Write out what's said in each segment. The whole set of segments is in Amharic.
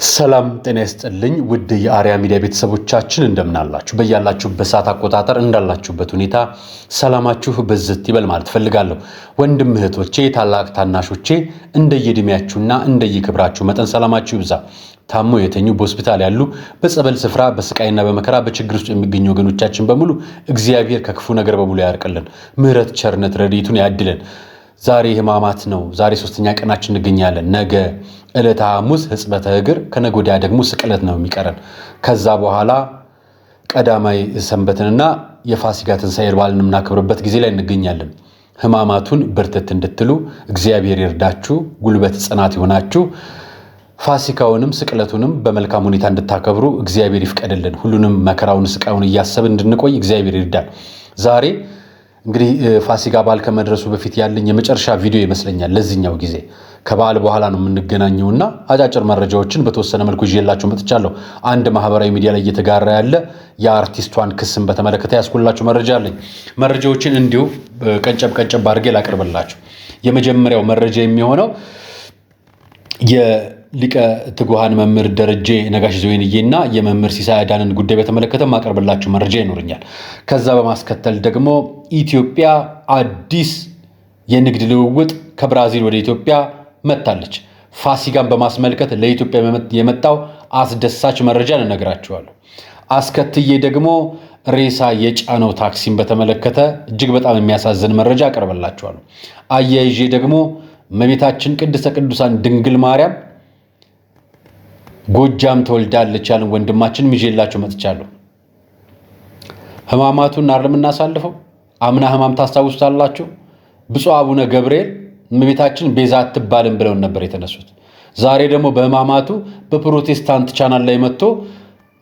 ሰላም ጤና ይስጥልኝ ውድ የአርያ ሚዲያ ቤተሰቦቻችን እንደምን አላችሁ? በያላችሁበት ሰዓት አቆጣጠር እንዳላችሁበት ሁኔታ ሰላማችሁ በዝት ይበል ማለት ፈልጋለሁ። ወንድም እህቶቼ፣ ታላቅ ታናሾቼ እንደየእድሜያችሁና እንደየክብራችሁ መጠን ሰላማችሁ ይብዛ። ታሞ የተኙ በሆስፒታል ያሉ በጸበል ስፍራ በስቃይና በመከራ በችግር ውስጥ የሚገኙ ወገኖቻችን በሙሉ እግዚአብሔር ከክፉ ነገር በሙሉ ያርቅልን። ምሕረት ቸርነት ረድኤቱን ያድለን። ዛሬ ሕማማት ነው። ዛሬ ሶስተኛ ቀናችን እንገኛለን። ነገ ዕለተ ሐሙስ ሕጽበተ እግር፣ ከነገ ወዲያ ደግሞ ስቅለት ነው የሚቀረን። ከዛ በኋላ ቀዳማይ ሰንበትንና የፋሲካ ትንሣኤ በዓልን የምናከብርበት ጊዜ ላይ እንገኛለን። ሕማማቱን በርተት እንድትሉ እግዚአብሔር ይርዳችሁ፣ ጉልበት ጽናት ይሆናችሁ። ፋሲካውንም ስቅለቱንም በመልካም ሁኔታ እንድታከብሩ እግዚአብሔር ይፍቀድልን። ሁሉንም መከራውን ስቃዩን እያሰብን እንድንቆይ እግዚአብሔር ይርዳል። ዛሬ እንግዲህ ፋሲካ በዓል ከመድረሱ በፊት ያለኝ የመጨረሻ ቪዲዮ ይመስለኛል። ለዚህኛው ጊዜ ከበዓል በኋላ ነው የምንገናኘውና አጫጭር መረጃዎችን በተወሰነ መልኩ ይዤላችሁ መጥቻለሁ። አንድ ማህበራዊ ሚዲያ ላይ እየተጋራ ያለ የአርቲስቷን ክስን በተመለከተ ያስኩላችሁ መረጃ አለኝ። መረጃዎችን እንዲሁ ቀንጨብ አድርጌ ላቅርብላችሁ። የመጀመሪያው መረጃ የሚሆነው የሊቀ ትጉሃን መምህር ደረጀ ነጋሽ ዘወይንዬና የመምህር ሲሳይ አዳነን ጉዳይ በተመለከተ ማቀርብላችሁ መረጃ ይኖርኛል። ከዛ በማስከተል ደግሞ ኢትዮጵያ አዲስ የንግድ ልውውጥ ከብራዚል ወደ ኢትዮጵያ መጥታለች። ፋሲካን በማስመልከት ለኢትዮጵያ የመጣው አስደሳች መረጃ እነግራችኋለሁ። አስከትዬ ደግሞ ሬሳ የጫነው ታክሲን በተመለከተ እጅግ በጣም የሚያሳዝን መረጃ አቀርብላችኋለሁ። አያይዤ ደግሞ እመቤታችን ቅድስተ ቅዱሳን ድንግል ማርያም ጎጃም ተወልዳለች ያለን ወንድማችን ይዤላችሁ መጥቻለሁ። ሕማማቱን አይደል የምናሳልፈው? አምና ሕማም ታስታውሱታላችሁ። ብፁዕ አቡነ ገብርኤል እመቤታችን ቤዛ አትባልም ብለውን ነበር የተነሱት። ዛሬ ደግሞ በሕማማቱ በፕሮቴስታንት ቻናል ላይ መጥቶ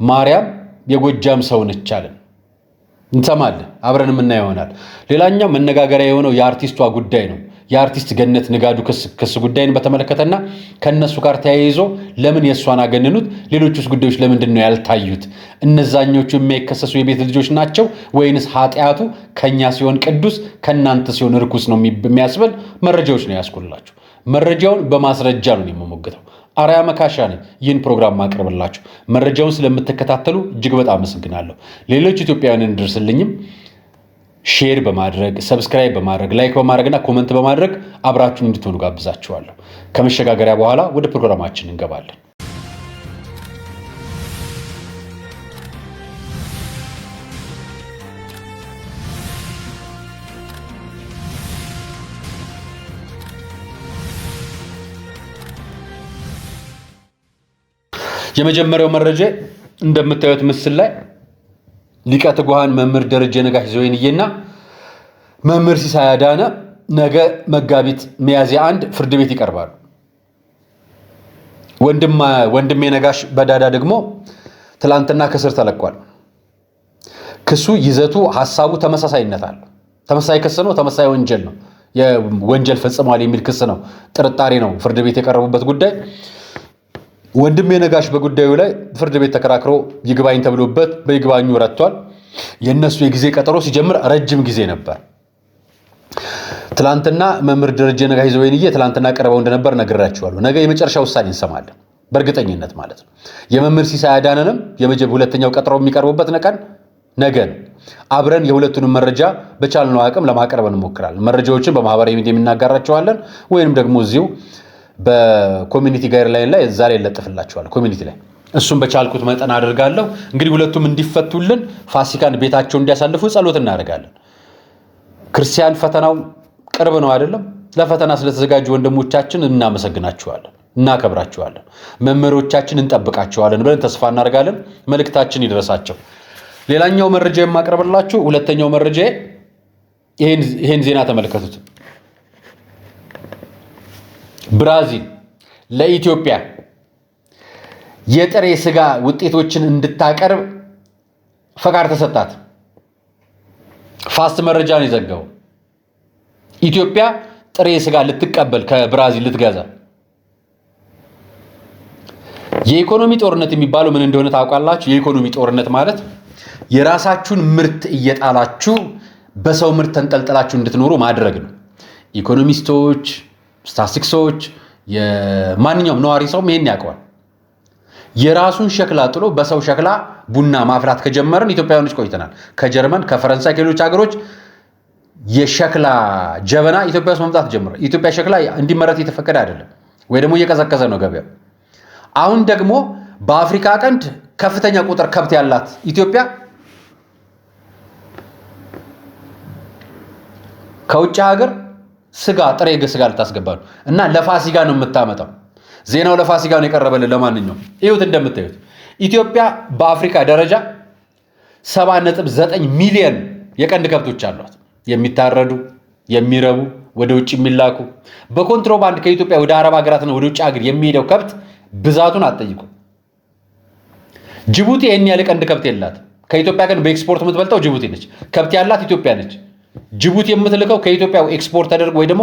ማርያም የጎጃም ሰው ነች አለን። እንሰማለን፣ አብረን የምናየው ይሆናል። ሌላኛው መነጋገሪያ የሆነው የአርቲስቷ ጉዳይ ነው። የአርቲስት ገነት ንጋዱ ክስ ጉዳይን በተመለከተና ከነሱ ጋር ተያይዞ ለምን የእሷን አገነኑት? ሌሎቹስ ጉዳዮች ለምንድን ነው ያልታዩት? እነዛኞቹ የማይከሰሱ የቤት ልጆች ናቸው ወይንስ ኃጢአቱ ከኛ ሲሆን ቅዱስ ከእናንተ ሲሆን ርኩስ ነው የሚያስብል መረጃዎች ነው ያስኩላችሁ። መረጃውን በማስረጃ ነው የምሞግተው። አርያ መካሻ ነኝ። ይህን ፕሮግራም ማቅረብላችሁ መረጃውን ስለምትከታተሉ እጅግ በጣም አመሰግናለሁ። ሌሎች ኢትዮጵያውያንን እንድርስልኝም ሼር በማድረግ ሰብስክራይብ በማድረግ ላይክ በማድረግና ኮመንት በማድረግ አብራችሁን እንድትሆኑ ጋብዛችኋለሁ። ከመሸጋገሪያ በኋላ ወደ ፕሮግራማችን እንገባለን። የመጀመሪያው መረጃ እንደምታዩት ምስል ላይ ሊቀ ትጉሃን መምህር ደረጀ ነጋሽ ዘወይንዬና መምህር ሲሳይ አዳነ ነገ መጋቢት ሚያዝያ 1 ፍርድ ቤት ይቀርባሉ። ወንድሜ ነጋሽ በዳዳ ደግሞ ትላንትና ከስር ተለቋል። ክሱ ይዘቱ ሐሳቡ ተመሳሳይነት አለው። ተመሳሳይ ክስ ነው፣ ተመሳሳይ ወንጀል ነው። የወንጀል ፈጽሟል የሚል ክስ ነው፣ ጥርጣሬ ነው ፍርድ ቤት የቀረቡበት ጉዳይ። ወንድሜ ነጋሽ በጉዳዩ ላይ ፍርድ ቤት ተከራክሮ ይግባኝ ተብሎበት በይግባኙ ረቷል። የነሱ የጊዜ ቀጠሮ ሲጀምር ረጅም ጊዜ ነበር። ትላንትና መምህር ደረጀ ነጋሽ ዘወይንዬ ትላንትና ቀርበው እንደነበር ነግራችኋለሁ። ነገ የመጨረሻ ውሳኔ እንሰማለን በእርግጠኝነት ማለት ነው። የመምህር ሲሳይ አዳነንም ሁለተኛው ቀጠሮ የሚቀርቡበት ቀን ነገ ነው። አብረን የሁለቱንም መረጃ በቻልነው አቅም ለማቅረብ እንሞክራለን። መረጃዎችን በማህበራዊ ሚዲያ የምናጋራቸዋለን ወይንም ደግሞ እዚሁ በኮሚኒቲ ጋይድላይን ላይ እዛ ላይ ለጥፍላችኋል። ኮሚኒቲ ላይ እሱም በቻልኩት መጠን አደርጋለሁ። እንግዲህ ሁለቱም እንዲፈቱልን ፋሲካን ቤታቸው እንዲያሳልፉ ጸሎት እናደርጋለን። ክርስቲያን ፈተናው ቅርብ ነው አይደለም? ለፈተና ስለተዘጋጁ ወንድሞቻችን እናመሰግናችኋለን፣ እናከብራችኋለን። መምህሮቻችን እንጠብቃቸዋለን ብለን ተስፋ እናደርጋለን። መልእክታችን ይድረሳቸው። ሌላኛው መረጃ የማቀርብላችሁ ሁለተኛው መረጃ ይሄን ዜና ተመልከቱት። ብራዚል ለኢትዮጵያ የጥሬ ስጋ ውጤቶችን እንድታቀርብ ፈቃድ ተሰጣት። ፋስት መረጃ ነው የዘገበው። ኢትዮጵያ ጥሬ ስጋ ልትቀበል ከብራዚል ልትገዛ። የኢኮኖሚ ጦርነት የሚባለው ምን እንደሆነ ታውቃላችሁ? የኢኮኖሚ ጦርነት ማለት የራሳችሁን ምርት እየጣላችሁ በሰው ምርት ተንጠልጥላችሁ እንድትኖሩ ማድረግ ነው። ኢኮኖሚስቶች፣ ስታቲስቲክሶች የማንኛውም ነዋሪ ሰው ይሄን ያውቀዋል። የራሱን ሸክላ ጥሎ በሰው ሸክላ ቡና ማፍላት ከጀመርን ኢትዮጵያውያኖች ቆይተናል። ከጀርመን፣ ከፈረንሳይ፣ ከሌሎች ሀገሮች የሸክላ ጀበና ኢትዮጵያ ውስጥ መምጣት ጀምሯል። ኢትዮጵያ ሸክላ እንዲመረት የተፈቀደ አይደለም ወይ ደግሞ እየቀዘቀዘ ነው ገበያው። አሁን ደግሞ በአፍሪካ ቀንድ ከፍተኛ ቁጥር ከብት ያላት ኢትዮጵያ ከውጭ ሀገር ስጋ ጥሬ ስጋ ልታስገባ ነው እና ለፋሲካ ነው የምታመጣው። ዜናው ለፋሲካ ነው የቀረበልን። ለማንኛውም ይሁት እንደምታዩት ኢትዮጵያ በአፍሪካ ደረጃ 7.9 ሚሊዮን የቀንድ ከብቶች አሏት። የሚታረዱ የሚረቡ ወደ ውጭ የሚላኩ በኮንትሮባንድ ከኢትዮጵያ ወደ አረብ ሀገራትና ወደ ውጭ ሀገር የሚሄደው ከብት ብዛቱን አትጠይቁ። ጅቡቲ ይህን ያለ ቀንድ ከብት የላት። ከኢትዮጵያ ግን በኤክስፖርት የምትበልጠው ጅቡቲ ነች። ከብት ያላት ኢትዮጵያ ነች። ጅቡቲ የምትልከው ከኢትዮጵያ ኤክስፖርት ተደርጎ ወይ ደግሞ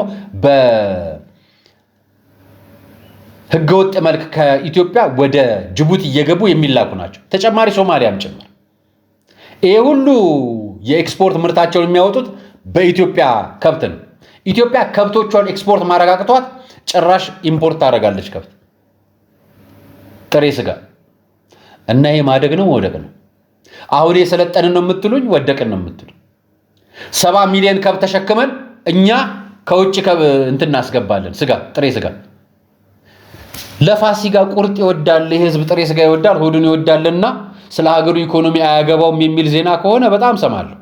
በህገወጥ መልክ ከኢትዮጵያ ወደ ጅቡቲ እየገቡ የሚላኩ ናቸው። ተጨማሪ ሶማሊያም ጭምር። ይሄ ሁሉ የኤክስፖርት ምርታቸውን የሚያወጡት በኢትዮጵያ ከብት ነው። ኢትዮጵያ ከብቶቿን ኤክስፖርት ማረጋግጧት ጭራሽ ኢምፖርት ታደርጋለች ከብት፣ ጥሬ ስጋ እና ይሄ ማደግ ነው መውደቅ ነው። አሁን የሰለጠንን ነው የምትሉኝ፣ ወደቅን ነው የምትሉኝ። 70 ሚሊዮን ከብት ተሸክመን እኛ ከውጭ እንትን እናስገባለን ስጋ፣ ጥሬ ስጋ። ለፋሲካ ቁርጥ ይወዳል የህዝብ ጥሬ ስጋ ይወዳል፣ ሆዱን ይወዳልና ስለ ሀገሩ ኢኮኖሚ አያገባውም የሚል ዜና ከሆነ በጣም ሰማለሁ።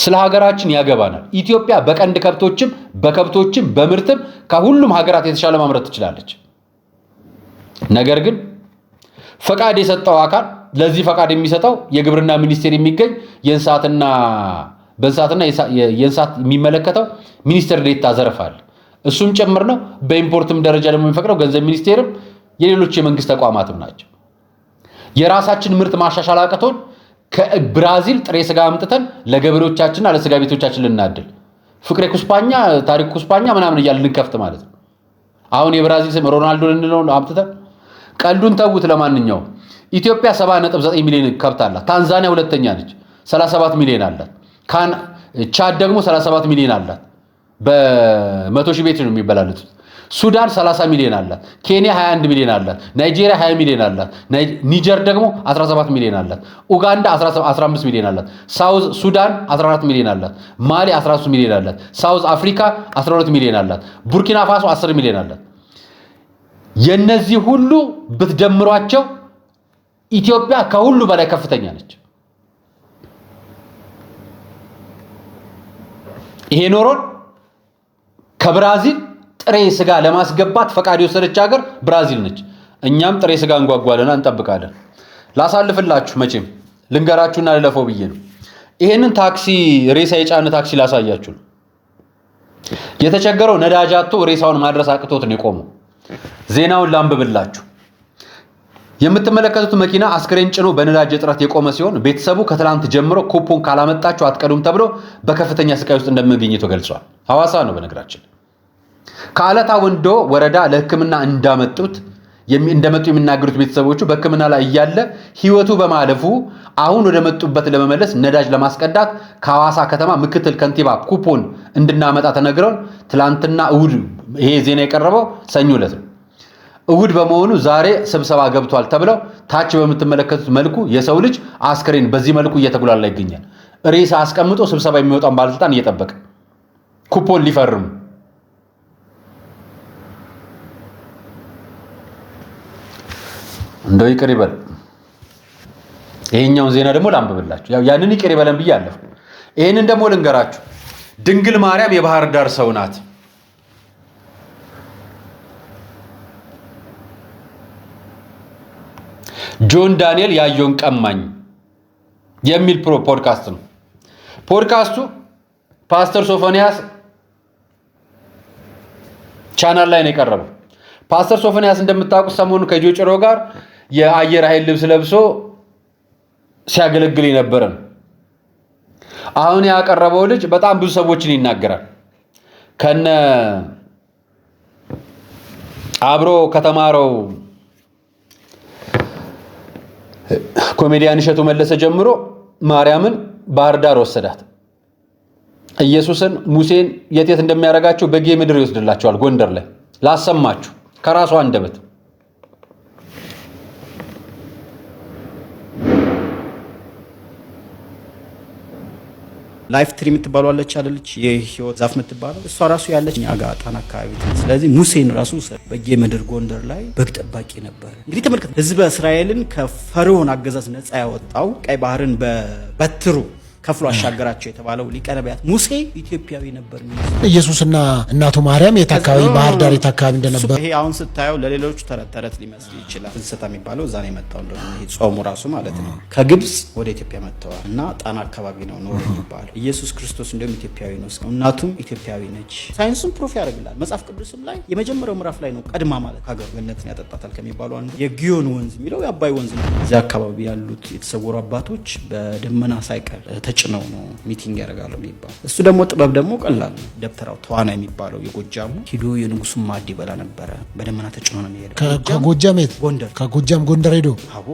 ስለ ሀገራችን ያገባናል። ኢትዮጵያ በቀንድ ከብቶችም በከብቶችም በምርትም ከሁሉም ሀገራት የተሻለ ማምረት ትችላለች። ነገር ግን ፈቃድ የሰጠው አካል ለዚህ ፈቃድ የሚሰጠው የግብርና ሚኒስቴር የሚገኝ የእንስሳትና የእንስሳት የሚመለከተው ሚኒስቴር ዴኤታ ዘርፋል። እሱም ጭምር ነው። በኢምፖርትም ደረጃ ደግሞ የሚፈቅደው ገንዘብ ሚኒስቴርም የሌሎች የመንግስት ተቋማትም ናቸው። የራሳችን ምርት ማሻሻል አቅቶን ከብራዚል ጥሬ ስጋ አምጥተን ለገበሬዎቻችንና ለስጋ ቤቶቻችን ልናድል ፍቅሬ ኩስፓኛ፣ ታሪክ ኩስፓኛ ምናምን እያልን ልንከፍት ማለት ነው። አሁን የብራዚል ስም ሮናልዶ ልንለው አምጥተን ቀልዱን ተውት። ለማንኛውም ኢትዮጵያ 7.9 ሚሊዮን ከብት አላት። ታንዛኒያ ሁለተኛ ነች፣ 37 ሚሊዮን አላት። ቻድ ደግሞ 37 ሚሊዮን አላት። በ100 ሺህ ቤት ነው የሚበላለጡት። ሱዳን 30 ሚሊዮን አላት። ኬንያ 21 ሚሊዮን አላት። ናይጄሪያ 20 ሚሊዮን አላት። ኒጀር ደግሞ 17 ሚሊዮን አላት። ኡጋንዳ 15 ሚሊዮን አላት። ሳውዝ ሱዳን 14 ሚሊዮን አላት። ማሊ 13 ሚሊዮን አላት። ሳውዝ አፍሪካ 12 ሚሊዮን አላት። ቡርኪና ፋሶ 10 ሚሊዮን አላት። የነዚህ ሁሉ ብትደምሯቸው ኢትዮጵያ ከሁሉ በላይ ከፍተኛ ነች። ይሄ ኖሮን ከብራዚል ጥሬ ስጋ ለማስገባት ፈቃድ የወሰደች ሀገር ብራዚል ነች። እኛም ጥሬ ስጋ እንጓጓለና እንጠብቃለን። ላሳልፍላችሁ መቼም ልንገራችሁና ልለፈው ብዬ ነው። ይሄንን ታክሲ ሬሳ የጫነ ታክሲ ላሳያችሁ ነው። የተቸገረው ነዳጅ አጥቶ ሬሳውን ማድረስ አቅቶት ነው የቆመው። ዜናውን ላንብብላችሁ። የምትመለከቱት መኪና አስክሬን ጭኖ በነዳጅ እጥረት የቆመ ሲሆን ቤተሰቡ ከትላንት ጀምሮ ኩፖን ካላመጣችሁ አትቀዱም ተብሎ በከፍተኛ ስቃይ ውስጥ እንደሚገኝ ተገልጿል። ሐዋሳ ነው በነገራችን። ከአለታ ወንዶ ወረዳ ለሕክምና እንደመጡ የሚናገሩት ቤተሰቦቹ በሕክምና ላይ እያለ ህይወቱ በማለፉ አሁን ወደ መጡበት ለመመለስ ነዳጅ ለማስቀዳት ከሐዋሳ ከተማ ምክትል ከንቲባ ኩፖን እንድናመጣ ተነግረውን ትላንትና እሁድ፣ ይሄ ዜና የቀረበው ሰኞ ዕለት ነው። እሁድ በመሆኑ ዛሬ ስብሰባ ገብቷል ተብለው ታች በምትመለከቱት መልኩ የሰው ልጅ አስክሬን በዚህ መልኩ እየተጉላላ ይገኛል። ሬሳ አስቀምጦ ስብሰባ የሚወጣውን ባለስልጣን እየጠበቀ ኩፖን ሊፈርሙ። እንደው ይቅር ይበል። ይሄኛውን ዜና ደግሞ ላንብብላችሁ። ያው ያንን ይቅር ይበለን ብዬ አለፍኩ። ይሄንን ደግሞ ልንገራችሁ። ድንግል ማርያም የባህር ዳር ሰው ናት። ጆን ዳንኤል ያየውን ቀማኝ የሚል ፖድካስት ነው። ፖድካስቱ ፓስተር ሶፎንያስ ቻናል ላይ ነው የቀረበው። ፓስተር ሶፎንያስ እንደምታውቁት ሰሞኑን ከጆ ጭሮ ጋር የአየር ኃይል ልብስ ለብሶ ሲያገለግል የነበረ ነው። አሁን ያቀረበው ልጅ በጣም ብዙ ሰዎችን ይናገራል። ከነ አብሮ ከተማረው ኮሜዲያን እሸቱ መለሰ ጀምሮ ማርያምን ባህር ዳር ወሰዳት። ኢየሱስን ሙሴን የት እንደሚያረጋቸው በጌ ምድር ይወስድላቸዋል። ጎንደር ላይ ላሰማችሁ ከራሱ አንደበት ላይፍ ትሪ የምትባሏለች አይደለች የህይወት ዛፍ የምትባለው እሷ ራሱ ያለች እኛ ጋር ጣና አካባቢ። ስለዚህ ሙሴን ራሱ በጌምድር ጎንደር ላይ በግ ጠባቂ ነበር። እንግዲህ ተመልከቱ፣ ህዝበ እስራኤልን ከፈርዖን አገዛዝ ነፃ ያወጣው ቀይ ባህርን በበትሩ ከፍሎ አሻገራቸው የተባለው ሊቀ ነቢያት ሙሴ ኢትዮጵያዊ ነበር። ኢየሱስና እናቱ ማርያም የት አካባቢ ባህር ዳር የት አካባቢ እንደነበር ይሄ አሁን ስታየው ለሌሎቹ ተረት ሊመስል ይችላል። ፍልሰታ የሚባለው እዛ ነው የመጣው። እንደሆነ ይሄ ጾሙ ራሱ ማለት ነው ከግብጽ ወደ ኢትዮጵያ መጥተዋል እና ጣና አካባቢ ነው ኖር የሚባለው። ኢየሱስ ክርስቶስ እንደውም ኢትዮጵያዊ ነው፣ እናቱም ኢትዮጵያዊ ነች። ሳይንሱም ፕሩፍ ያደርግላል። መጽሐፍ ቅዱስም ላይ የመጀመሪያው ምዕራፍ ላይ ነው ቀድማ ማለት ሀገሩ ገነትን ያጠጣታል ከሚባለው አንዱ የጊዮን ወንዝ የሚለው የአባይ ወንዝ ነው። እዚያ አካባቢ ያሉት የተሰወሩ አባቶች በደመና ሳይቀር ተጭነው ነው ሚቲንግ ያደርጋሉ የሚባል። እሱ ደግሞ ጥበብ ደግሞ ቀላል ነው። ደብተራው ተዋና የሚባለው የጎጃሙ ሂዶ የንጉሱን ማዕድ ይበላ ነበረ። በደመና ተጭኖ ነው የሚሄደው። ከጎጃም የት? ጎንደር። ከጎጃም ጎንደር ሄዶ አዎ።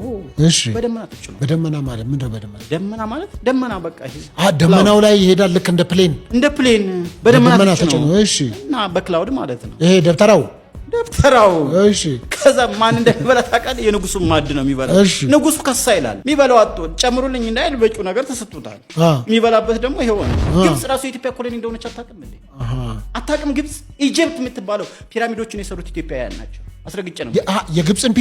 እሺ። በደመና ተጭኖ። በደመና ማለት ምንድነው? ደመና ማለት ደመና በቃ ይሄ ደመናው ላይ ይሄዳል። ልክ እንደ ፕሌን በደመና ተጭኖ። እሺ። እና በክላውድ ማለት ነው ይሄ ደብተራው። እሺ። ከዛ ማን እንደሚበላ ታውቃለህ? የንጉሱ ማዕድ ነው የሚበላ። ንጉሱ ከሳ ይላል። የሚበላው አጥቶ ጨምሩልኝ እንዳይል በጩ ነገር ተሰጥቶታል። የሚበላበት ደግሞ ይሄው ነው። ግብጽ ራሱ የኢትዮጵያ ኮሎኒ እንደሆነች አታውቅም እንዴ? አታውቅም? ግብጽ ኢጂፕት የምትባለው ፒራሚዶችን የሰሩት ኢትዮጵያውያን ናቸው። አስረግጬ ነው። የግብጽን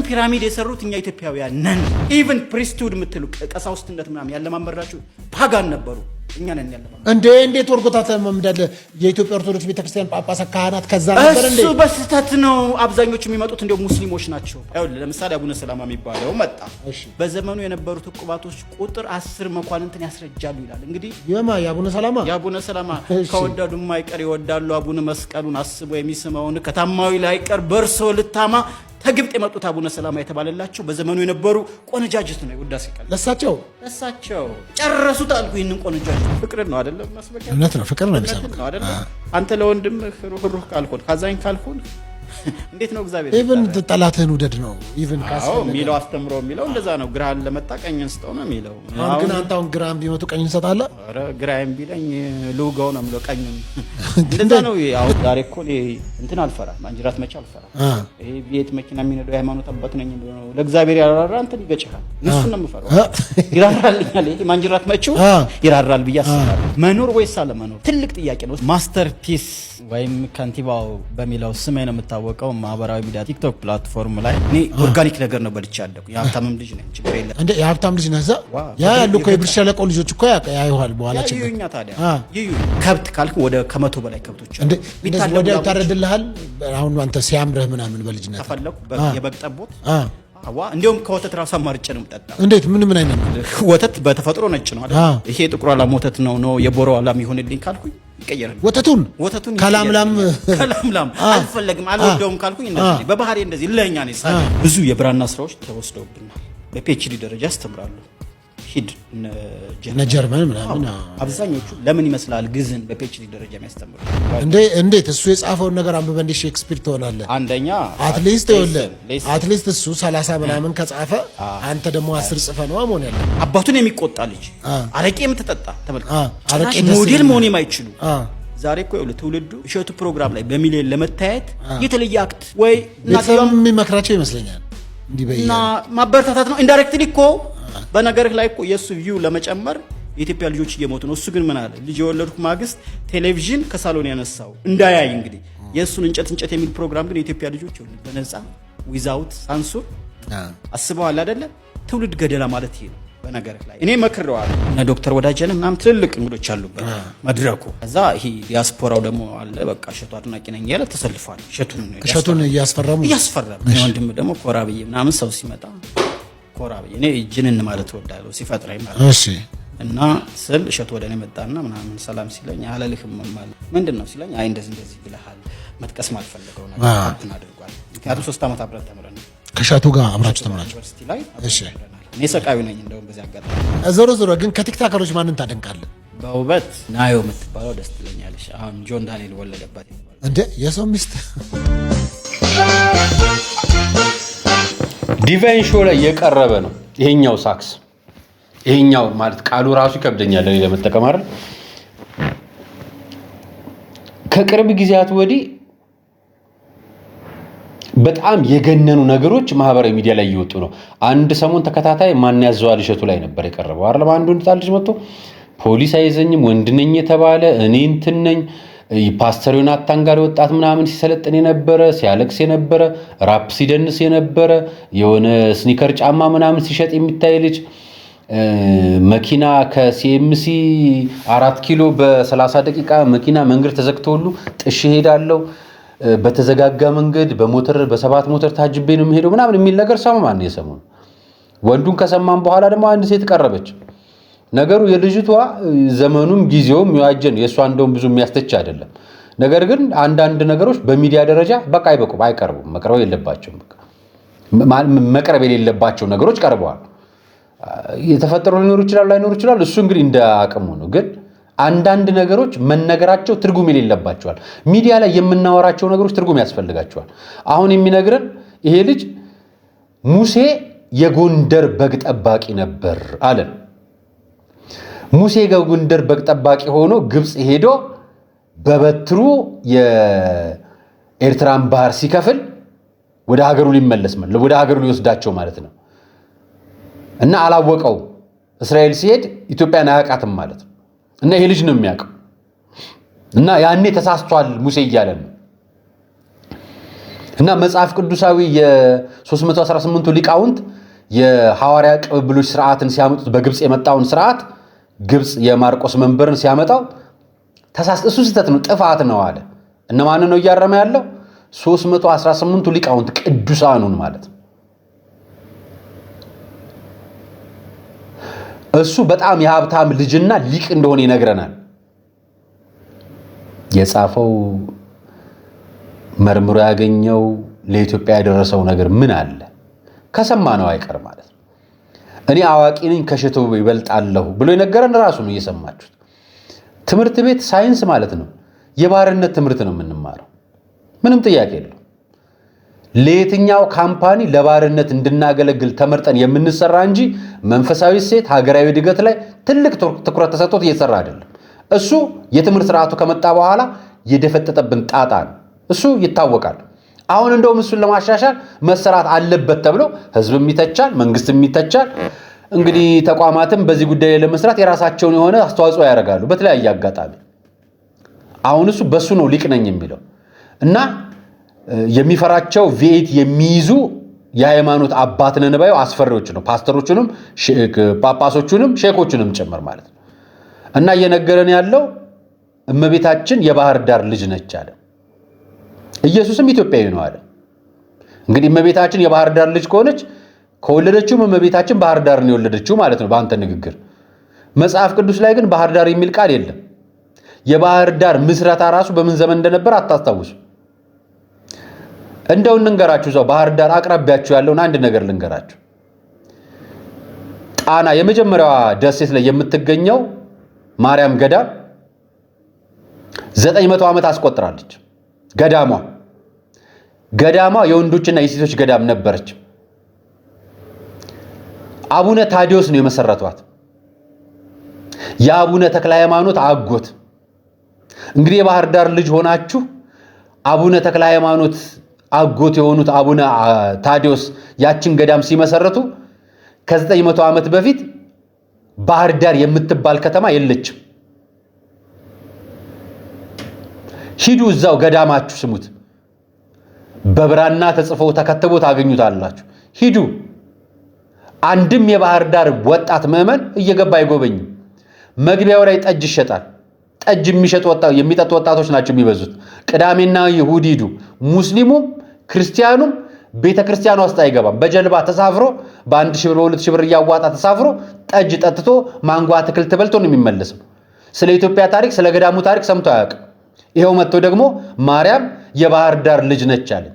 ፒራሚድ የሰሩት እኛ ኢትዮጵያውያን ነን። ኢቭን ፕሪስትሁድ የምትሉ ቀሳውስትነት ምናምን ያለማመራችሁ ፓጋን ነበሩ። እኛ ነን ያለማመራችሁ። እንዴት ወርጎታት እንዳለ የኢትዮጵያ ኦርቶዶክስ ቤተክርስቲያን ጳጳሳት ካህናት ከዛ ነበር እንዴ? እሱ በስህተት ነው። አብዛኞቹ የሚመጡት እንደው ሙስሊሞች ናቸው። ለምሳሌ አቡነ ሰላማ የሚባለው መጣ። በዘመኑ የነበሩት ዕቁባቶች ቁጥር 10 መኳንንትን ያስረጃሉ ይላል። እንግዲህ የአቡነ ሰላማ ከወደዱ የማይቀር ይወዳሉ። አቡነ መስቀሉን አስቦ የሚስመውን ከታማዊ ላይ ቀር በርሶ ልታማ ከግብጽ የመጡት አቡነ ሰላማ የተባለላቸው በዘመኑ የነበሩ ቆነጃጅት ነው። ውዳሴ ቃል ለሳቸው ጨረሱት አልኩ። ይሄንን ቆነጃጅት ፍቅር ነው አይደለም? መስበክ እውነት ነው። ፍቅር ነው የሚሰብከው አይደለም? አንተ ለወንድምህ ሩህሩህ ካልሆን ካዛኝ ካልሆን እንዴት ነው እግዚአብሔር? ኢቭን ጠላትህን ውደድ ነው። ኢቭን ካሰለ ሚለው አስተምሮ ሚለው እንደዛ ነው። ግራህን ለመጣ ቀኝን ስጠው ነው ሚለው። ግን አንተ አሁን ግራህን ቢመጡ ቀኝን ሰጣለህ? ኧረ ግራህን ቢለኝ ልውጋው ነው የሚለው ቀኝን። እንደዛ ነው። ያው ዛሬ እኮ እንትን አልፈራም፣ ማንጅራት መቻ አልፈራም። ይሄ ቤት መኪና የሚነዱ ሃይማኖት አባት ነኝ ነው። ለእግዚአብሔር ያራራ እንትን ይገጭሃል። እሱን ነው የምፈራው። ይራራልኛል። ይሄ ማንጅራት መጪው ይራራል ብዬ አስባለሁ። መኖር ወይስ አለመኖር ትልቅ ጥያቄ ነው። ማስተርፒስ ወይም ከንቲባው በሚለው ስሜ ነው የምታወቀው ማህበራዊ ሚዲያ ቲክቶክ ፕላትፎርም ላይ እኔ ኦርጋኒክ ነገር ነው በልቻ ያለኩ። የሀብታምም ልጅ ነኝ፣ ችግር የለም። እንዴ የሀብታም ልጅ ነህ? ያ ያሉ እኮ የብር ሸለቆ ልጆች እኮ ያዩሃል በኋላ ችግር ይዩኛ። ታዲያ ይዩ ከብት ካልክ ወደ ከመቶ በላይ ከብቶች እንዴ ወዲያው ታረድልሃል። አሁን አንተ ሲያምርህ ምናምን በልጅነት ተፈለኩ የበግ ጠቦት እንዲሁም ከወተት ራሱ አማርጬ ነው የምጠጣው። እንዴት ምን አይነት ወተት? በተፈጥሮ ነጭ ነው አይደል? ይሄ ጥቁር አላም ወተት ነው የቦሮ አላም ይሆንልኝ ካልኩኝ ይቀየራል። ወተቱን ከላምላም አልፈለግም አልወደውም ካልኩኝ እንደዚህ በባህሪ እንደዚህ ለኛ ነው። ብዙ የብራና ስራዎች ተወስደውብናል። በፒኤችዲ ደረጃ ያስተምራሉ። ሂድ ጀርመን ምናምን አብዛኞቹ ለምን ይመስላል ግዕዝን በፒኤችዲ ደረጃ የሚያስተምሩ? እንዴት እሱ የጻፈውን ነገር አንብበህ እንደ ሼክስፒር ትሆናለህ? አንደኛ አትሊስት እሱ 30 ምናምን ከጻፈ አንተ ደግሞ 10 ጽፈህ ነው መሆን ያለው። አባቱን የሚቆጣ ልጅ አረቄ የምትጠጣ ተመልከት። ሞዴል መሆን የማይችሉ ዛሬ እኮ ትውልዱ እሸቱ ፕሮግራም ላይ በሚሊዮን ለመታየት የተለየ አክት ወይ እናም የሚመክራቸው ይመስለኛል። እንዲበይና ማበረታታት ነው ኢንዳይሬክትሊ እኮ በነገርህ ላይ እኮ የሱ ቪው ለመጨመር የኢትዮጵያ ልጆች እየሞቱ ነው። እሱ ግን ምን አለ? ልጅ የወለድኩ ማግስት ቴሌቪዥን ከሳሎን ያነሳው እንዳያይ እንግዲህ የሱን እንጨት የሚል ፕሮግራም ግን የኢትዮጵያ ልጆች ይወልድ በነፃ ዊዛውት ሳንሱር አስበዋል አይደለ? ትውልድ ገደላ ማለት ይሄ ነው። በነገርህ ላይ እኔ መክሬዋለሁ። እና ዶክተር ወዳጀነ ምናምን ትልልቅ እንግዶች አሉበት መድረኩ። ከዛ ይሄ ዲያስፖራው ደግሞ አለ። በቃ እሸቱ አድናቂ ነኝ ያለ ተሰልፏል። እሸቱን እያስፈረሙ ወንድም ደግሞ ኮራ ብዬ ምናምን ሰው ሲመጣ ኮራ ብዬ እኔ ጅንን ማለት እወዳለሁ ሲፈጥረኝ ማለት እሺ። እና ስል እሸቱ ወደ እኔ መጣና ምናምን ሰላም ሲለኝ አላለልህም ማለት ምንድነው ሲለኝ አይ እንደዚህ ብለሃል መጥቀስ ማልፈልገው ነገር እንትን አድርጓል። ምክንያቱም 3 ዓመት አብረን ተምረን ከእሸቱ ጋር አብራችሁ ተምራችሁ ዩኒቨርሲቲ ላይ እሺ። እኔ ሰቃዩ ነኝ እንደውም በዚህ አጋጣሚ። ዞሮ ግን ከቲክቶከሮች ማንን ታደንቃለህ? በውበት ናዮ የምትባለው ደስ ትለኛለሽ። አሁን ጆን ዳንኤል ወለደባት እንደ የሰው ሚስት ዲቫይን ሾው ላይ የቀረበ ነው ይሄኛው ሳክስ። ይሄኛው ማለት ቃሉ ራሱ ይከብደኛል ለመጠቀም አይደል። ከቅርብ ጊዜያት ወዲህ በጣም የገነኑ ነገሮች ማህበራዊ ሚዲያ ላይ እየወጡ ነው። አንድ ሰሞን ተከታታይ ማን ያዘዋል እሸቱ ላይ ነበር የቀረበው አይደል? አንዱን ጣል ልጅ መጥቶ ፖሊስ አይዘኝም ወንድ ነኝ የተባለ እኔ እንትን ነኝ ፓስተር ዮናታን ጋር ወጣት ምናምን ሲሰለጥን የነበረ ሲያለቅስ የነበረ ራፕ ሲደንስ የነበረ የሆነ ስኒከር ጫማ ምናምን ሲሸጥ የሚታይ ልጅ መኪና ከሲኤምሲ 4 ኪሎ በ30 ደቂቃ መኪና መንገድ ተዘግቶ ሁሉ ጥሽ ሄዳለው በተዘጋጋ መንገድ በሞተር በ7 ሞተር ታጅቤ ነው የሚሄደው ምናምን የሚል ነገር ሰማማን የሰሙን ወንዱን ከሰማን በኋላ ደግሞ አንድ ሴት ቀረበች ነገሩ የልጅቷ ዘመኑም ጊዜውም ያጀን የሷ እንደውም ብዙ የሚያስተች አይደለም ነገር ግን አንዳንድ ነገሮች በሚዲያ ደረጃ በቃ አይበቁም አይቀርቡም መቅረብ የለባቸውም መቅረብ የሌለባቸው ነገሮች ቀርበዋል የተፈጠሩ ሊኖር ይችላል ላይኖር ይችላል እሱ እንግዲህ እንደ አቅሙ ነው ግን አንዳንድ ነገሮች መነገራቸው ትርጉም የሌለባቸዋል ሚዲያ ላይ የምናወራቸው ነገሮች ትርጉም ያስፈልጋቸዋል አሁን የሚነግረን ይሄ ልጅ ሙሴ የጎንደር በግ ጠባቂ ነበር አለን ሙሴ የጎንደር በግ ጠባቂ ሆኖ ግብጽ ሄዶ በበትሩ የኤርትራን ባህር ሲከፍል ወደ ሀገሩ ሊመለስ ማለት ወደ ሀገሩ ሊወስዳቸው ማለት ነው እና አላወቀው እስራኤል ሲሄድ ኢትዮጵያን አያውቃትም ማለት ነው እና ይሄ ልጅ ነው የሚያውቀው እና ያኔ ተሳስቷል ሙሴ እያለ ነው እና መጽሐፍ ቅዱሳዊ የ318ቱ ሊቃውንት የሐዋርያ ቅብብሎች ስርዓትን ሲያመጡት በግብጽ የመጣውን ስርዓት ግብጽ የማርቆስ መንበርን ሲያመጣው እሱ ስህተት ነው ጥፋት ነው አለ እነማን ነው እያረመ ያለው 318ቱ ሊቃውንት ቅዱሳኑን ማለት ነው እሱ በጣም የሀብታም ልጅና ሊቅ እንደሆነ ይነግረናል የጻፈው መርምሮ ያገኘው ለኢትዮጵያ ያደረሰው ነገር ምን አለ ከሰማነው አይቀር ማለት ነው እኔ አዋቂ ነኝ ከሽቱ ይበልጣለሁ ብሎ የነገረን ራሱ ነው እየሰማችሁት ትምህርት ቤት ሳይንስ ማለት ነው የባህርነት ትምህርት ነው የምንማረው ምንም ጥያቄ የለው ለየትኛው ካምፓኒ ለባህርነት እንድናገለግል ተመርጠን የምንሰራ እንጂ መንፈሳዊ ሴት ሀገራዊ ድገት ላይ ትልቅ ትኩረት ተሰጥቶት እየሰራ አይደለም እሱ የትምህርት ስርዓቱ ከመጣ በኋላ የደፈጠጠብን ጣጣ ነው እሱ ይታወቃል አሁን እንደውም እሱን ለማሻሻል መሰራት አለበት ተብሎ ህዝብም ይተቻል መንግስትም ይተቻል እንግዲህ ተቋማትም በዚህ ጉዳይ ላይ ለመስራት የራሳቸውን የሆነ አስተዋጽኦ ያደርጋሉ በተለያየ አጋጣሚ አሁን እሱ በሱ ነው ሊቅ ነኝ የሚለው እና የሚፈራቸው ቪኤት የሚይዙ የሃይማኖት አባት ነን ባዩ አስፈሪዎች ነው ፓስተሮቹንም ጳጳሶቹንም ሼኮቹንም ጭምር ማለት ነው እና እየነገረን ያለው እመቤታችን የባህር ዳር ልጅ ነች አለ ኢየሱስም ኢትዮጵያዊ ነው አለ እንግዲህ እመቤታችን የባህር ዳር ልጅ ከሆነች ከወለደችው እመቤታችን ባህር ዳር ነው የወለደችው ማለት ነው በአንተ ንግግር መጽሐፍ ቅዱስ ላይ ግን ባህር ዳር የሚል ቃል የለም የባህር ዳር ምስረታ ራሱ በምን ዘመን እንደነበር አታስታውሱ እንደው እንንገራችሁ ዘው ባህር ዳር አቅራቢያችሁ ያለውን አንድ ነገር ልንገራችሁ ጣና የመጀመሪያዋ ደሴት ላይ የምትገኘው ማርያም ገዳም 900 ዓመት አስቆጥራለች ገዳሟ የወንዶችና የሴቶች ገዳም ነበረች አቡነ ታዲዮስ ነው የመሰረቷት የአቡነ ተክለ ሃይማኖት አጎት እንግዲህ የባህር ዳር ልጅ ሆናችሁ አቡነ ተክለ ሃይማኖት አጎት የሆኑት አቡነ ታዲዮስ ያችን ገዳም ሲመሰረቱ ከ900 ዓመት በፊት ባህር ዳር የምትባል ከተማ የለችም ሂዱ እዛው ገዳማችሁ ስሙት በብራና ተጽፎ ተከትቦ ታገኙታላችሁ ሂዱ አንድም የባህር ዳር ወጣት ምዕመን እየገባ አይጎበኝም መግቢያው ላይ ጠጅ ይሸጣል ጠጅ የሚጠጡ ወጣቶች ናቸው የሚበዙት ቅዳሜና ይሁድ ሂዱ ሙስሊሙም ክርስቲያኑም ቤተክርስቲያኑ ውስጥ አይገባም በጀልባ ተሳፍሮ በ1000 ብር በ2000 ብር ያዋጣ ተሳፍሮ ጠጅ ጠጥቶ ማንጓ አትክልት በልቶ ነው የሚመለሰው ስለ ኢትዮጵያ ታሪክ ስለ ገዳሙ ታሪክ ሰምቶ አያውቅም ይሄው መጥቶ ደግሞ ማርያም የባህር ዳር ልጅ ነች አለ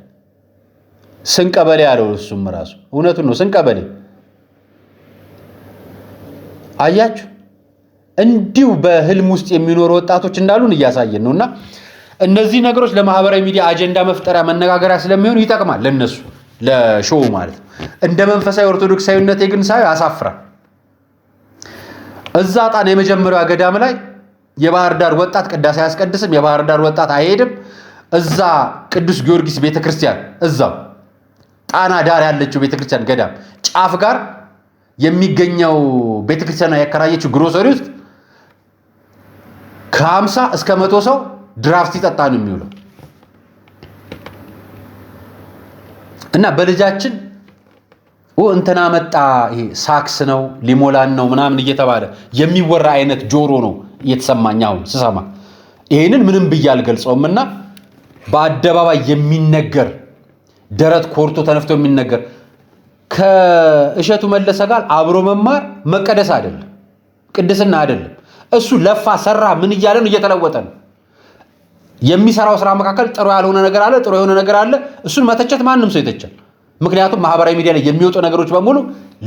ስንቀበሌ ያለው እሱም ራሱ እውነቱን ነው ስንቀበሌ አያችሁ እንዲሁ በህልም ውስጥ የሚኖሩ ወጣቶች እንዳሉን እያሳየን ነውና እነዚህ ነገሮች ለማህበራዊ ሚዲያ አጀንዳ መፍጠሪያ መነጋገሪያ ስለሚሆኑ ይጠቅማል ለነሱ ለሾው ማለት እንደ መንፈሳዊ ኦርቶዶክሳዊነት ግን ሳይ ያሳፍራል እዛ ጣና የመጀመሪያው ገዳም ላይ የባህር ዳር ወጣት ቅዳሴ ያስቀድስም የባህር ዳር ወጣት አይሄድም እዛ ቅዱስ ጊዮርጊስ ቤተክርስቲያን እዛው ጣና ዳር ያለችው ቤተክርስቲያን ገዳም ጫፍ ጋር የሚገኘው ቤተክርስቲያኗ ያከራየችው ግሮሰሪ ውስጥ ከ50 እስከ 100 ሰው ድራፍት ሲጠጣ ነው የሚውለው። እና በልጃችን እንትና መጣ ይሄ ሳክስ ነው ሊሞላን ነው ምናምን እየተባለ የሚወራ አይነት ጆሮ ነው እየተሰማኝ አሁን ስሰማ። ይሄንን ምንም ብዬ አልገልጸውምና በአደባባይ የሚነገር ደረት ኮርቶ ተነፍቶ የሚነገር ከእሸቱ መለሰ ጋር አብሮ መማር መቀደስ አይደለም፣ ቅድስና አይደለም። እሱ ለፋ ሰራ ምን እያለ ነው እየተለወጠ ነው። የሚሰራው ስራ መካከል ጥሩ ያልሆነ ነገር አለ፣ ጥሩ የሆነ ነገር አለ። እሱን መተቸት ማንም ሰው ይተቻል። ምክንያቱም ማህበራዊ ሚዲያ ላይ የሚወጡ ነገሮች በሙሉ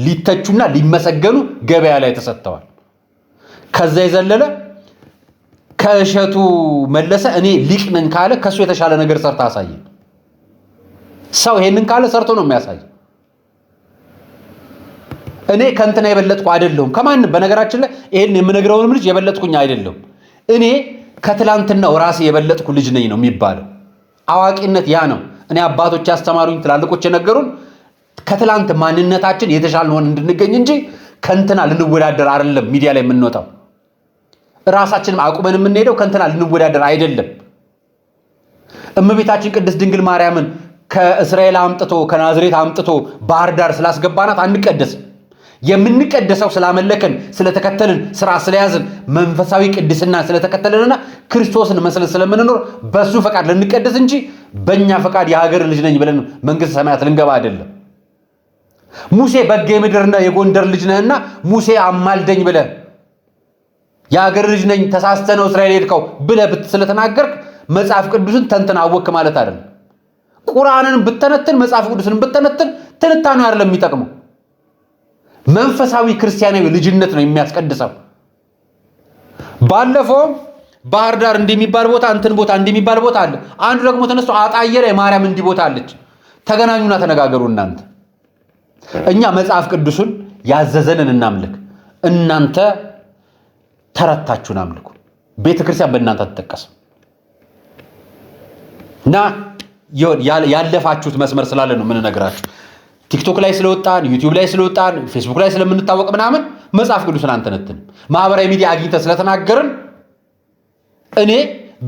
ሊተቹና ሊመሰገኑ ገበያ ላይ ተሰጥተዋል። ከዛ የዘለለ ከእሸቱ መለሰ እኔ ሊቅ ነኝ ካለ ከሱ የተሻለ ነገር ሰርታ አሳየ። ሰው ይሄንን ካለ ሰርቶ ነው የሚያሳይ። እኔ ከእንትና የበለጥኩ አይደለሁም ከማንም። በነገራችን ላይ ይሄን የምነግረውንም ልጅ የበለጥኩኝ አይደለሁም። እኔ ከትላንትናው ራሴ የበለጥኩ ልጅ ነኝ ነው የሚባለው። አዋቂነት ያ ነው። እኔ አባቶች ያስተማሩኝ ትላልቆች የነገሩን ከትላንት ማንነታችን የተሻለ ሆነ እንድንገኝ እንጂ ከእንትና ልንወዳደር አይደለም። ሚዲያ ላይ የምንወጣው ራሳችንም አቁመን የምንሄደው ከእንትና ልንወዳደር አይደለም። እመቤታችን ቅድስት ድንግል ማርያምን ከእስራኤል አምጥቶ ከናዝሬት አምጥቶ ባህር ዳር ስላስገባናት አንቀደስም። የምንቀደሰው ስላመለከን ስለተከተልን ስራ ስለያዝን መንፈሳዊ ቅድስና ስለተከተልንና ክርስቶስን መስለን ስለምንኖር በሱ ፈቃድ ልንቀደስ እንጂ በእኛ ፈቃድ የሀገር ልጅ ነኝ ብለን መንግስተ ሰማያት ልንገባ አይደለም። ሙሴ በጌ ምድርና የጎንደር ልጅ ነህና ሙሴ አማልደኝ ብለህ የሀገር ልጅ ነኝ ተሳስተ ነው እስራኤል ሄድከው ብለህ ስለተናገርክ መጽሐፍ ቅዱስን ተንተን አወክ ማለት አይደለም። ቁርአንን ብተነትን መጽሐፍ ቅዱስን ብተነትን ትንታኔ አይደለም የሚጠቅመው። መንፈሳዊ ክርስቲያናዊ ልጅነት ነው የሚያስቀድሰው። ባለፈው ባህር ዳር እንደሚባል ቦታ እንትን ቦታ እንደሚባል ቦታ አለ። አንዱ ደግሞ ተነስቶ አጣየ ላይ ማርያም እንዲህ ቦታ አለች። ተገናኙና ተነጋገሩ እናንተ። እኛ መጽሐፍ ቅዱስን ያዘዘንን እናምልክ፣ እናንተ ተረታችሁን አምልኩ። ቤተክርስቲያን በእናንተ አትጠቀስም። እና ያለፋችሁት መስመር ስላለ ነው ምን ነግራችሁ። ቲክቶክ ላይ ስለወጣን ዩቲዩብ ላይ ስለወጣን ፌስቡክ ላይ ስለምንታወቅ ምናምን መጽሐፍ ቅዱስን አንተነትን ማህበራዊ ሚዲያ አግኝተን ስለተናገርን እኔ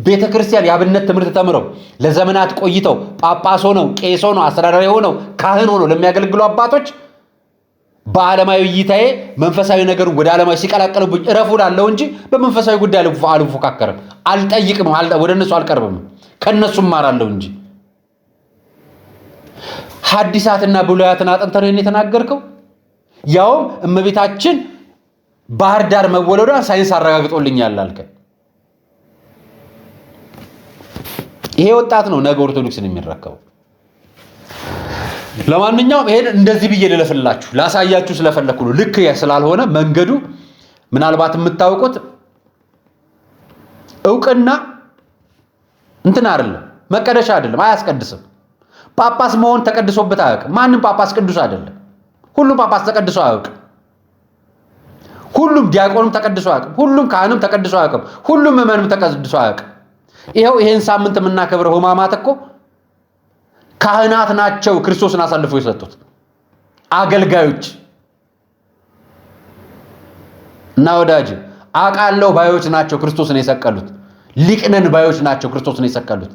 ቤተክርስቲያን የአብነት ትምህርት ተምረው ለዘመናት ቆይተው ጳጳስ ሆነው ቄስ ሆነው አስተዳዳሪ ሆነው ካህን ሆነው ለሚያገለግሉ አባቶች በዓለማዊ እይታዬ መንፈሳዊ ነገሩ ወደ ዓለማዊ ሲቀላቀሉብኝ እረፉ ላለው እንጂ በመንፈሳዊ ጉዳይ አልፎካከርም፣ አልጠይቅም፣ ወደ እነሱ አልቀርብም፣ ከነሱም ማራለሁ እንጂ። ሐዲሳትና ብሉያትን አጥንተህ ነው የተናገርከው። ያውም እመቤታችን ባህር ዳር መወለዷን ሳይንስ አረጋግጦልኛል አልከኝ። ይሄ ወጣት ነው ነገ ኦርቶዶክስን የሚረከበው። ለማንኛውም ይሄን እንደዚህ ብዬ ልለፍላችሁ ላሳያችሁ ስለፈለኩ ነው። ልክ ስላልሆነ መንገዱ ምናልባት የምታውቁት እውቅና እንትን አይደለም፣ መቀደሻ አይደለም፣ አያስቀድስም። ጳጳስ መሆን ተቀድሶበት አያውቅም። ማንም ጳጳስ ቅዱስ አይደለም። ሁሉም ጳጳስ ተቀድሶ አያውቅም። ሁሉም ዲያቆንም ተቀድሶ አያውቅም። ሁሉም ካህንም ተቀድሶ አያውቅም። ሁሉም ምዕመንም ተቀድሶ አያውቅም። ይሄን ሳምንት የምናከብረው ሕማማት እኮ ካህናት ናቸው ክርስቶስን አሳልፈው የሰጡት አገልጋዮች እና ወዳጅ አቃለው ባዮች ናቸው ክርስቶስን የሰቀሉት። ሊቅነን ባዮች ናቸው ክርስቶስን የሰቀሉት።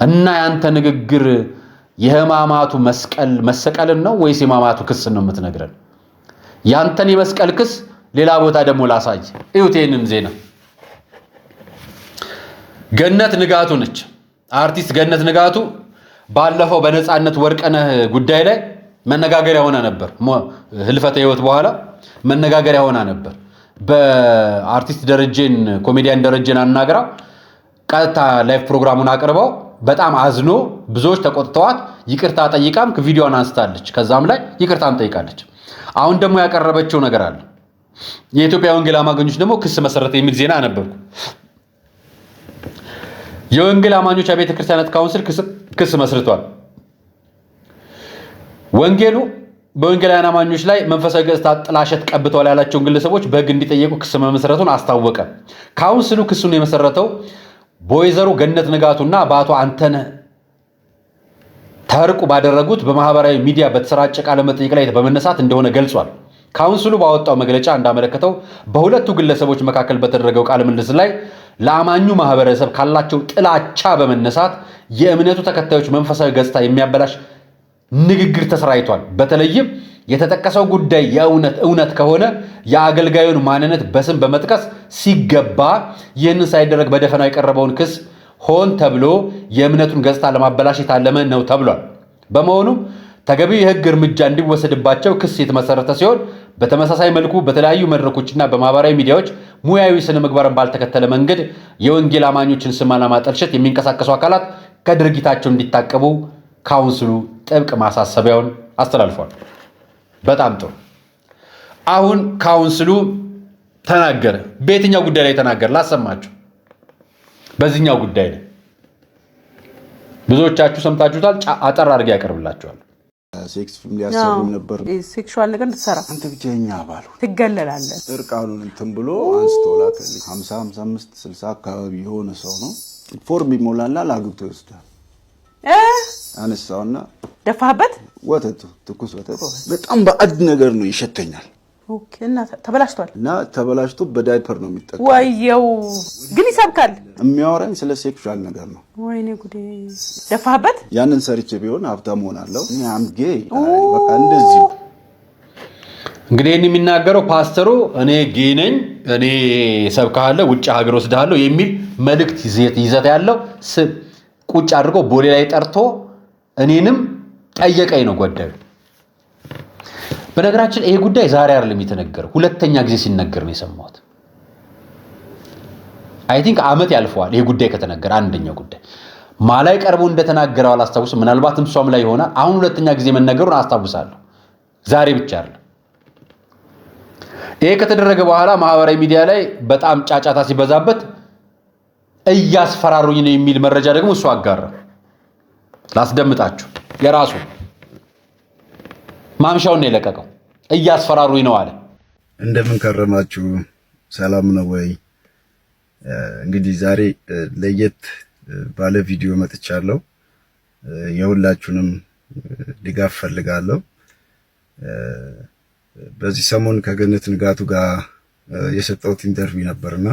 እና ያንተ ንግግር የሕማማቱ መሰቀልን ነው ወይስ የሕማማቱ ክስ ነው የምትነግረን? ያንተን የመስቀል ክስ ሌላ ቦታ ደግሞ ላሳይ። እዩት ይሄንን ዜና። ገነት ንጋቱ ነች። አርቲስት ገነት ንጋቱ ባለፈው በነፃነት ወርቅነህ ጉዳይ ላይ መነጋገሪያ ሆና ነበር። ህልፈተ ህይወት በኋላ መነጋገሪያ ሆና ነበር። በአርቲስት ደረጀን ኮሜዲያን ደረጀን አናግራ ቀጥታ ላይቭ ፕሮግራሙን አቅርበው በጣም አዝኖ ብዙዎች ተቆጥተዋት ይቅርታ ጠይቃም ቪዲዮን አንስታለች። ከዛም ላይ ይቅርታም ጠይቃለች። አሁን ደግሞ ያቀረበችው ነገር አለ። የኢትዮጵያ ወንጌል አማኞች ደግሞ ክስ መሰረተ የሚል ዜና ነበርኩ። የወንጌል አማኞች አብያተ ክርስቲያናት ካውንስል ክስ መስርቷል። ወንጌሉ በወንጌላውያን አማኞች ላይ መንፈሳዊ ገጽታ ጥላሸት ቀብተዋል ያላቸውን ግለሰቦች በሕግ እንዲጠየቁ ክስ መመስረቱን አስታወቀ። ካውንስሉ ክሱን የመሰረተው በወይዘሮ ገነት ንጋቱና በአቶ አንተነህ ተርቁ ባደረጉት በማህበራዊ ሚዲያ በተሰራጨ ቃለ መጠይቅ ላይ በመነሳት እንደሆነ ገልጿል። ካውንስሉ ባወጣው መግለጫ እንዳመለከተው በሁለቱ ግለሰቦች መካከል በተደረገው ቃለ ምልልስ ላይ ለአማኙ ማህበረሰብ ካላቸው ጥላቻ በመነሳት የእምነቱ ተከታዮች መንፈሳዊ ገጽታ የሚያበላሽ ንግግር ተሰራይቷል። በተለይም የተጠቀሰው ጉዳይ እውነት ከሆነ የአገልጋዩን ማንነት በስም በመጥቀስ ሲገባ ይህንን ሳይደረግ በደፈናው የቀረበውን ክስ ሆን ተብሎ የእምነቱን ገጽታ ለማበላሽ የታለመ ነው ተብሏል። በመሆኑም ተገቢው የህግ እርምጃ እንዲወሰድባቸው ክስ የተመሰረተ ሲሆን በተመሳሳይ መልኩ በተለያዩ መድረኮችና በማህበራዊ ሚዲያዎች ሙያዊ ስነ ምግባርን ባልተከተለ መንገድ የወንጌል አማኞችን ስም ለማጠልሸት የሚንቀሳቀሱ አካላት ከድርጊታቸው እንዲታቀቡ ካውንስሉ ጥብቅ ማሳሰቢያውን አስተላልፏል። በጣም ጥሩ። አሁን ካውንስሉ ተናገረ። በየትኛው ጉዳይ ላይ ተናገረ ላሰማችሁ። በዚህኛው ጉዳይ ላይ ብዙዎቻችሁ ሰምታችሁታል። አጠር አድርጌ ያቀርብላችኋል። ሴክስ ፊልም ሊያሰሩ ነበር። ሴክሹዋል ነገር እንድትሰራ አንተ ብቻኛ ባሉ ትገለላለህ። እርቃኑን እንትን ብሎ አንስቶ ላከልኝ። 50 55 60 አካባቢ የሆነ ሰው ነው። ፎርም ይሞላላል፣ አግብቶ ይወስዳል። አነሳውና ደፋበት። ወተቱ ትኩስ ወተት በጣም ባዕድ ነገር ነው፣ ይሸተኛል። ኦኬ። እና ተበላሽቷል። እና ተበላሽቶ በዳይፐር ነው የሚጠቀመው። ወየው ግን ይሰብካል። የሚያወራኝ ስለ ሴክሹዋል ነገር ነው። ወይኔ ጉዴ። ደፋበት። ያንን ሰርቼ ቢሆን ሀብታም ሆናለሁ። እኔ አምጌ በቃ እንደዚህ። እንግዲህ ይህን የሚናገረው ፓስተሩ እኔ ጌ ነኝ፣ እኔ ሰብካለሁ፣ ውጭ ሀገር ወስዳለሁ የሚል መልእክት ይዘት ያለው ቁጭ አድርጎ ቦሌ ላይ ጠርቶ እኔንም ጠየቀኝ ነው ጉዳዩ። በነገራችን ይሄ ጉዳይ ዛሬ አይደለም የተነገረው፣ ሁለተኛ ጊዜ ሲነገር ነው የሰማሁት። አይ ቲንክ አመት ያልፈዋል ይሄ ጉዳይ ከተነገረ። አንደኛው ጉዳይ ማላይ ቀርቦ እንደተናገረው አላስታውስም፣ ምናልባትም እሷም ላይ ሆነ። አሁን ሁለተኛ ጊዜ መነገሩን አስታውሳለሁ። ዛሬ ብቻ አይደለም። ይሄ ከተደረገ በኋላ ማህበራዊ ሚዲያ ላይ በጣም ጫጫታ ሲበዛበት እያስፈራሩኝ ነው የሚል መረጃ ደግሞ እሱ አጋራ። ላስደምጣችሁ። የራሱ ማምሻውን ነው የለቀቀው። እያስፈራሩኝ ነው አለ። እንደምን ከረማችሁ? ሰላም ነው ወይ? እንግዲህ ዛሬ ለየት ባለ ቪዲዮ መጥቻለሁ። የሁላችሁንም ድጋፍ ፈልጋለሁ። በዚህ ሰሞን ከገነት ንጋቱ ጋር የሰጠሁት ኢንተርቪው ነበርና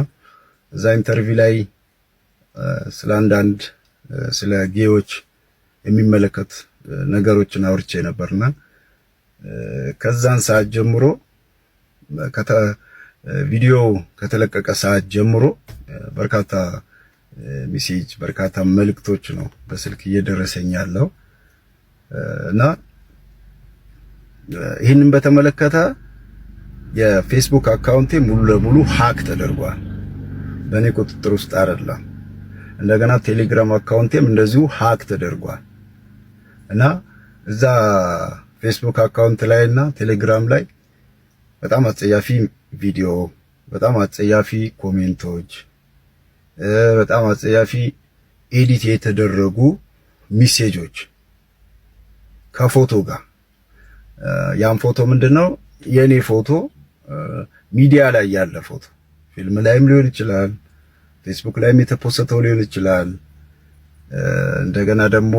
እዛ ኢንተርቪው ላይ ስለ አንዳንድ ስለ ጌዎች የሚመለከት ነገሮችን አውርቼ ነበርና ከዛን ሰዓት ጀምሮ ቪዲዮ ከተለቀቀ ሰዓት ጀምሮ በርካታ ሜሴጅ በርካታ መልእክቶች ነው በስልክ እየደረሰኝ ያለው እና ይህንን በተመለከተ የፌስቡክ አካውንቴ ሙሉ ለሙሉ ሃክ ተደርጓል። በእኔ ቁጥጥር ውስጥ አይደለም። እንደገና ቴሌግራም አካውንቴም እንደዚሁ ሃክ ተደርጓል እና እዛ ፌስቡክ አካውንት ላይ እና ቴሌግራም ላይ በጣም አጸያፊ ቪዲዮ፣ በጣም አጸያፊ ኮሜንቶች፣ በጣም አጸያፊ ኤዲት የተደረጉ ሜሴጆች ከፎቶ ጋር ያን ፎቶ ምንድነው የኔ ፎቶ ሚዲያ ላይ ያለ ፎቶ ፊልም ላይም ሊሆን ይችላል፣ ፌስቡክ ላይም የተፖስተው ሊሆን ይችላል፣ እንደገና ደግሞ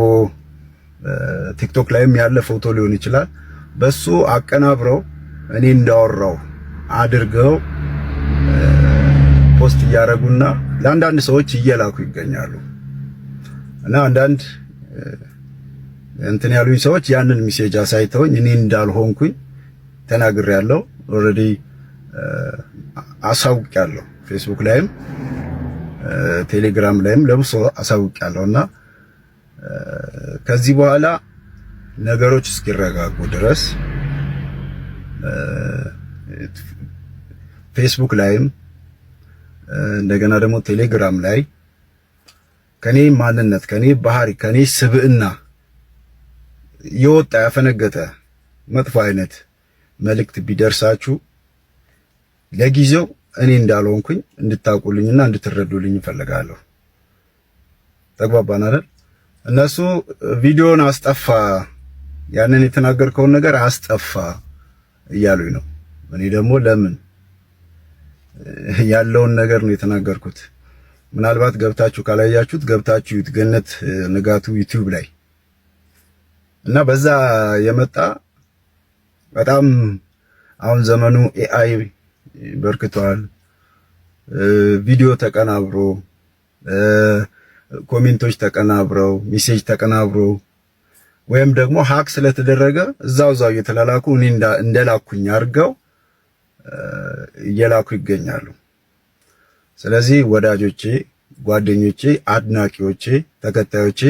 ቲክቶክ ላይም ያለ ፎቶ ሊሆን ይችላል። በሱ አቀናብረው እኔ እንዳወራው አድርገው ፖስት እያደረጉና ለአንዳንድ ሰዎች እየላኩ ይገኛሉ እና አንዳንድ እንትን ያሉኝ ሰዎች ያንን ሜሴጅ አሳይተውኝ እኔ እንዳልሆንኩኝ ተናግሬያለሁ። ኦልሬዲ አሳውቄያለሁ። ፌስቡክ ላይም ቴሌግራም ላይም ለብሶ አሳውቄያለሁና ከዚህ በኋላ ነገሮች እስኪረጋጉ ድረስ ፌስቡክ ላይም እንደገና ደግሞ ቴሌግራም ላይ ከኔ ማንነት፣ ከኔ ባህሪ፣ ከኔ ስብዕና የወጣ ያፈነገጠ መጥፎ አይነት መልእክት ቢደርሳችሁ ለጊዜው እኔ እንዳልሆንኩኝ እንድታውቁልኝና እንድትረዱልኝ እፈልጋለሁ። ተግባባን አይደል? እነሱ ቪዲዮን አስጠፋ፣ ያንን የተናገርከውን ነገር አስጠፋ እያሉኝ ነው። እኔ ደግሞ ለምን ያለውን ነገር ነው የተናገርኩት። ምናልባት ገብታችሁ ካላያችሁት ገብታችሁ ገነት ንጋቱ ዩቲዩብ ላይ እና በዛ የመጣ በጣም አሁን ዘመኑ ኤአይ በርክቷል። ቪዲዮ ተቀናብሮ ኮሜንቶች ተቀናብረው ሜሴጅ ተቀናብሮ ወይም ደግሞ ሃክ ስለተደረገ እዛው እየተላላኩ እኔ እንደላኩኝ አድርገው እየላኩ ይገኛሉ። ስለዚህ ወዳጆቼ፣ ጓደኞቼ፣ አድናቂዎቼ፣ ተከታዮቼ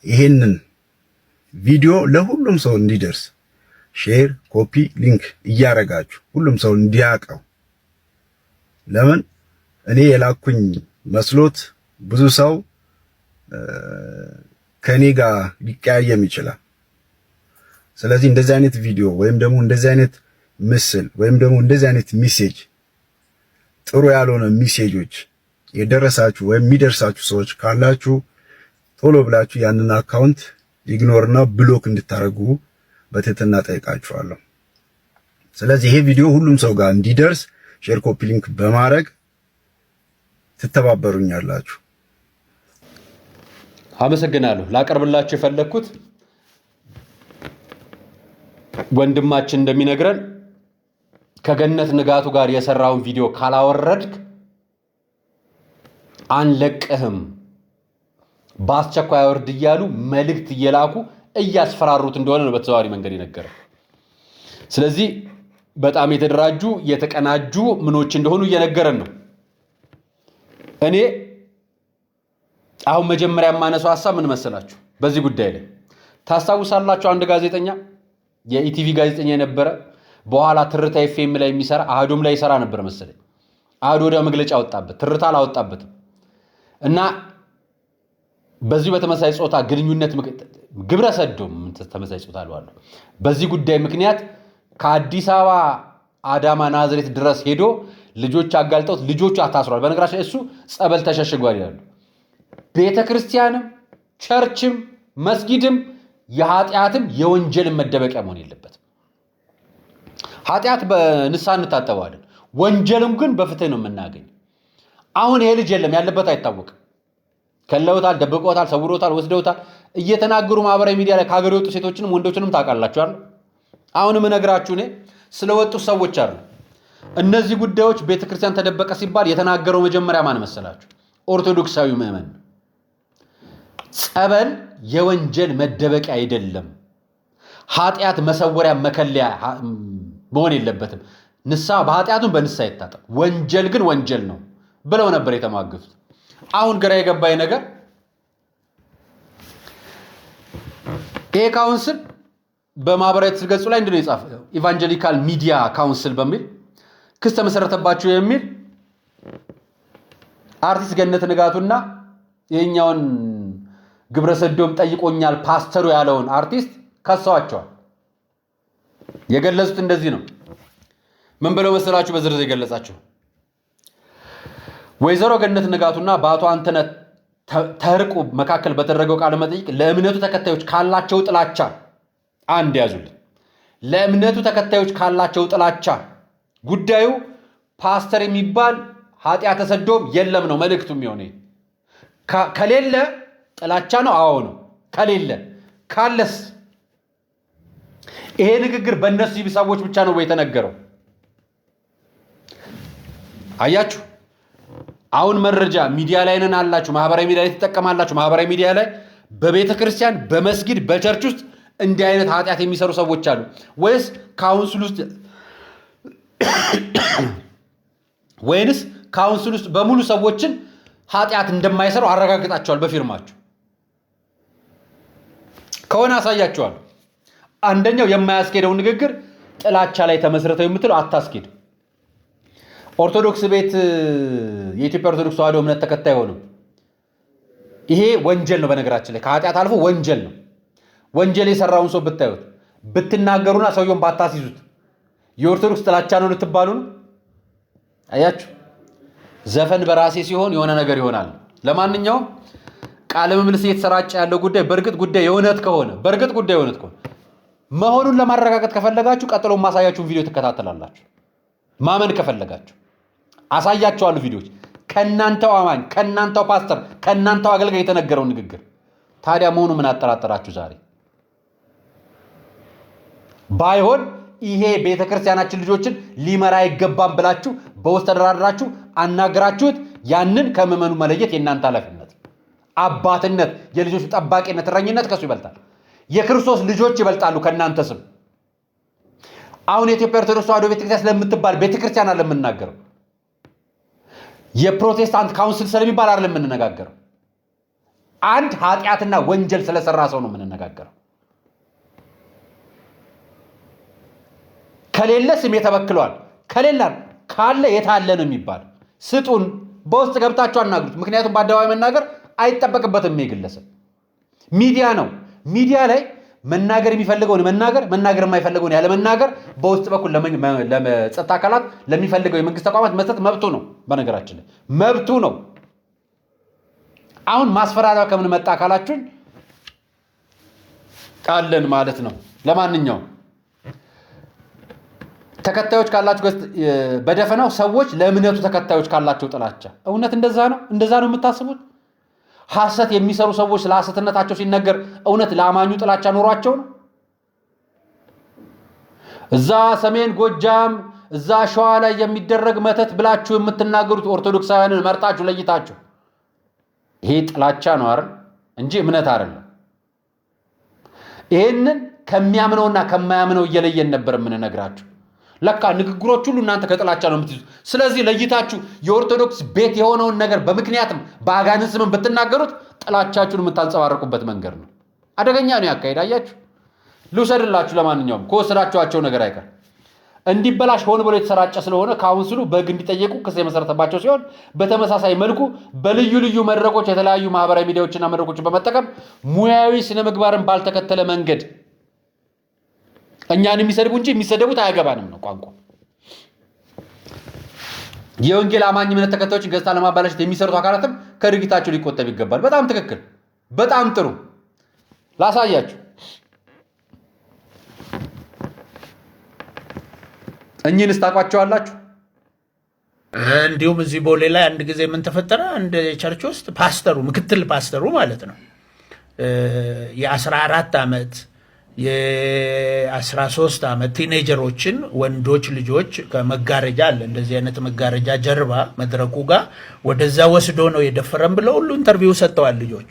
ይሄንን ቪዲዮ ለሁሉም ሰው እንዲደርስ ሼር፣ ኮፒ፣ ሊንክ እያረጋችሁ ሁሉም ሰው እንዲያቀው። ለምን እኔ የላኩኝ መስሎት ብዙ ሰው ከኔ ጋር ሊቀያየም ይችላል። ስለዚህ እንደዚህ አይነት ቪዲዮ ወይም ደግሞ እንደዚህ አይነት ምስል ወይም ደግሞ እንደዚህ አይነት ሜሴጅ ጥሩ ያልሆነ ሜሴጆች የደረሳችሁ ወይም የሚደርሳችሁ ሰዎች ካላችሁ ቶሎ ብላችሁ ያንን አካውንት ኢግኖርና ብሎክ እንድታረጉ በትህትና ጠይቃችኋለሁ። ስለዚህ ይሄ ቪዲዮ ሁሉም ሰው ጋር እንዲደርስ ሼር፣ ኮፒ፣ ሊንክ በማድረግ ትተባበሩኛላችሁ። አመሰግናለሁ። ላቀርብላችሁ የፈለኩት ወንድማችን እንደሚነግረን ከገነት ንጋቱ ጋር የሰራውን ቪዲዮ ካላወረድክ አንለቅህም፣ በአስቸኳይ አወርድ እያሉ መልእክት እየላኩ እያስፈራሩት እንደሆነ ነው በተዘዋዋሪ መንገድ የነገረው። ስለዚህ በጣም የተደራጁ የተቀናጁ ምኖች እንደሆኑ እየነገረን ነው። እኔ አሁን መጀመሪያ የማነሳው ሐሳብ ምን መሰላችሁ? በዚህ ጉዳይ ላይ ታስታውሳላችሁ፣ አንድ ጋዜጠኛ የኢቲቪ ጋዜጠኛ የነበረ በኋላ ትርታ ኤፍኤም ላይ የሚሰራ አህዶም ላይ ይሰራ ነበር መሰለኝ። አህዶ ወዲያ መግለጫ አወጣበት፣ ትርታ አላወጣበትም። እና በዚህ በተመሳሳይ ጾታ ግንኙነት ግብረ ሰዶም ተመሳሳይ ጾታ አለው። በዚህ ጉዳይ ምክንያት ከአዲስ አበባ አዳማ ናዝሬት ድረስ ሄዶ ልጆች አጋልጠውት ልጆቹ አታስሯል። በነገራችን እሱ ጸበል ተሸሽጓል ይላሉ። ቤተክርስቲያንም ቸርችም መስጊድም የኃጢአትም የወንጀልም መደበቂያ መሆን የለበትም። ኃጢአት በንስሐ እንታጠባለን፣ ወንጀልም ግን በፍትህ ነው የምናገኝ። አሁን ይሄ ልጅ የለም፣ ያለበት አይታወቅም። ከለውታል፣ ደብቀውታል፣ ሰውሮታል፣ ወስደውታል እየተናገሩ ማህበራዊ ሚዲያ ላይ ከሀገር የወጡ ሴቶችንም ወንዶችንም ታውቃላችሁ አይደል? አሁንም እነግራችሁ እኔ ስለወጡ ሰዎች አሉ። እነዚህ ጉዳዮች ቤተክርስቲያን ተደበቀ ሲባል የተናገረው መጀመሪያ ማን መሰላችሁ? ኦርቶዶክሳዊ ምዕመን። ጸበል የወንጀል መደበቂያ አይደለም፣ ኃጢአት መሰወሪያ መከለያ መሆን የለበትም። ንስሐ በኃጢአቱን በንስሐ ይታጠብ፣ ወንጀል ግን ወንጀል ነው ብለው ነበር የተማገቱት። አሁን ግራ የገባኝ ነገር ይሄ ካውንስል በማህበራዊ ትስስር ገጹ ላይ እንደው የጻፈው ኢቫንጀሊካል ሚዲያ ካውንስል በሚል ክስ ተመሰረተባቸው የሚል አርቲስት ገነት ንጋቱና የኛውን ግብረ ሰዶም ጠይቆኛል ፓስተሩ ያለውን አርቲስት ከሰዋቸዋል። የገለጹት እንደዚህ ነው። ምን ብለው መሰላችሁ? በዝርዝር የገለጻቸው ወይዘሮ ገነት ንጋቱና በአቶ አንተነህ ተርቁ መካከል በተደረገው ቃለ መጠይቅ ለእምነቱ ተከታዮች ካላቸው ጥላቻ አንድ ያዙልኝ፣ ለእምነቱ ተከታዮች ካላቸው ጥላቻ ጉዳዩ ፓስተር የሚባል ኃጢአተ ሰዶም የለም ነው መልእክቱ የሚሆነው። ከሌለ ጥላቻ ነው፣ አዎ ነው። ከሌለ ካለስ ይሄ ንግግር በእነሱ ሰዎች ብቻ ነው የተነገረው? አያችሁ፣ አሁን መረጃ ሚዲያ ላይ ነን አላችሁ፣ ማህበራዊ ሚዲያ ላይ ትጠቀማላችሁ። ማህበራዊ ሚዲያ ላይ በቤተ ክርስቲያን በመስጊድ በቸርች ውስጥ እንዲህ አይነት ኃጢአት የሚሰሩ ሰዎች አሉ ወይስ ካውንስል ውስጥ ወይንስ ካውንስል ውስጥ በሙሉ ሰዎችን ኃጢአት እንደማይሰሩ አረጋግጣቸዋል በፊርማቸው? ከሆነ አሳያቸዋል። አንደኛው የማያስኬደው ንግግር ጥላቻ ላይ ተመስርተው የምትለው አታስኬድ። ኦርቶዶክስ ቤት የኢትዮጵያ ኦርቶዶክስ ተዋሕዶ እምነት ተከታይ ሆነው ይሄ ወንጀል ነው። በነገራችን ላይ ከኃጢአት አልፎ ወንጀል ነው። ወንጀል የሰራውን ሰው ብታዩት ብትናገሩና ሰውየውን ባታስይዙት የኦርቶዶክስ ጥላቻ ነው ልትባሉ ነው። አያችሁ፣ ዘፈን በራሴ ሲሆን የሆነ ነገር ይሆናል። ለማንኛውም ቃለ ምልልስ እየተሰራጨ ያለው ጉዳይ በእርግጥ ጉዳይ የእውነት ከሆነ መሆኑን ለማረጋገጥ ከፈለጋችሁ ቀጥሎ ማሳያችሁን ቪዲዮ ትከታተላላችሁ። ማመን ከፈለጋችሁ አሳያችኋለሁ ቪዲዮዎች ከናንተው አማኝ፣ ከናንተው ፓስተር፣ ከናንተው አገልጋይ የተነገረው ንግግር። ታዲያ መሆኑ ምን አጠራጠራችሁ? ዛሬ ባይሆን ይሄ ቤተክርስቲያናችን ልጆችን ሊመራ አይገባም ብላችሁ በውስጥ ተደራድራችሁ አናግራችሁት ያንን ከምዕመኑ መለየት የእናንተ ኃላፊነት። አባትነት፣ የልጆች ጠባቂነት፣ እረኝነት ከሱ ይበልጣል። የክርስቶስ ልጆች ይበልጣሉ ከእናንተ ስም። አሁን የኢትዮጵያ ኦርቶዶክስ ተዋሕዶ ቤተክርስቲያን ስለምትባል ቤተክርስቲያን አይደለም የምንናገረው። የፕሮቴስታንት ካውንስል ስለሚባል አይደለም የምንነጋገረው። አንድ ኃጢአትና ወንጀል ስለሰራ ሰው ነው የምንነጋገረው። ከሌለ ስሜ ተበክሏል፣ ከሌላ ካለ የታለ ነው የሚባል። ስጡን፣ በውስጥ ገብታችሁ አናግሩት። ምክንያቱም በአደባባይ መናገር አይጠበቅበትም። የግለሰብ ሚዲያ ነው። ሚዲያ ላይ መናገር የሚፈልገውን መናገር የማይፈልገውን ያለ መናገር በውስጥ በኩል ለጸጥታ አካላት ለሚፈልገው የመንግስት ተቋማት መስጠት መብቱ ነው። በነገራችን ላይ መብቱ ነው። አሁን ማስፈራሪያ ከምን መጣ አካላችሁን ቃለን ማለት ነው። ለማንኛውም ተከታዮች ካላችሁ በደፈናው ሰዎች ለእምነቱ ተከታዮች ካላቸው ጥላቻ እውነት እንደዛ ነው የምታስቡት? ሐሰት የሚሰሩ ሰዎች ለሐሰትነታቸው ሲነገር እውነት ለአማኙ ጥላቻ ኖሯቸው ነው? እዛ ሰሜን ጎጃም እዛ ሸዋ ላይ የሚደረግ መተት ብላችሁ የምትናገሩት ኦርቶዶክሳውያንን መርጣችሁ ለይታችሁ ይሄ ጥላቻ ነው አይደል እንጂ እምነት አይደለም። ይሄንን ከሚያምነውና ከማያምነው እየለየን ነበር የምንነግራችሁ። ለካ ንግግሮች ሁሉ እናንተ ከጥላቻ ነው የምትይዙት። ስለዚህ ለይታችሁ የኦርቶዶክስ ቤት የሆነውን ነገር በምክንያትም በአጋንንት ስም ብትናገሩት ጥላቻችሁን የምታንጸባርቁበት መንገድ ነው። አደገኛ ነው ያካሄድ። አያችሁ፣ ልውሰድላችሁ። ለማንኛውም ከወሰዳችኋቸው ነገር አይቀር እንዲበላሽ ሆን ብሎ የተሰራጨ ስለሆነ ካውንስሉ በሕግ እንዲጠየቁ ክስ የመሰረተባቸው ሲሆን በተመሳሳይ መልኩ በልዩ ልዩ መድረኮች የተለያዩ ማህበራዊ ሚዲያዎችና መድረኮችን በመጠቀም ሙያዊ ስነ ምግባርን ባልተከተለ መንገድ እኛን የሚሰድቡ እንጂ የሚሰደቡት አያገባንም ነው ቋንቋ። የወንጌል አማኝ እምነት ተከታዮችን ገጽታ ለማባላሸት የሚሰሩት አካላትም ከድርጊታቸው ሊቆጠብ ይገባል። በጣም ትክክል፣ በጣም ጥሩ። ላሳያችሁ። እኚህንስ ታውቋቸዋላችሁ? እንዲሁም እዚህ ቦሌ ላይ አንድ ጊዜ ምን ተፈጠረ? አንድ ቸርች ውስጥ ፓስተሩ፣ ምክትል ፓስተሩ ማለት ነው የ14 ዓመት የ13 ዓመት ቲኔጀሮችን ወንዶች ልጆች ከመጋረጃ አለ እንደዚህ አይነት መጋረጃ ጀርባ መድረኩ ጋር ወደዛ ወስዶ ነው የደፈረም ብለው ሁሉ ኢንተርቪው ሰጥተዋል። ልጆቹ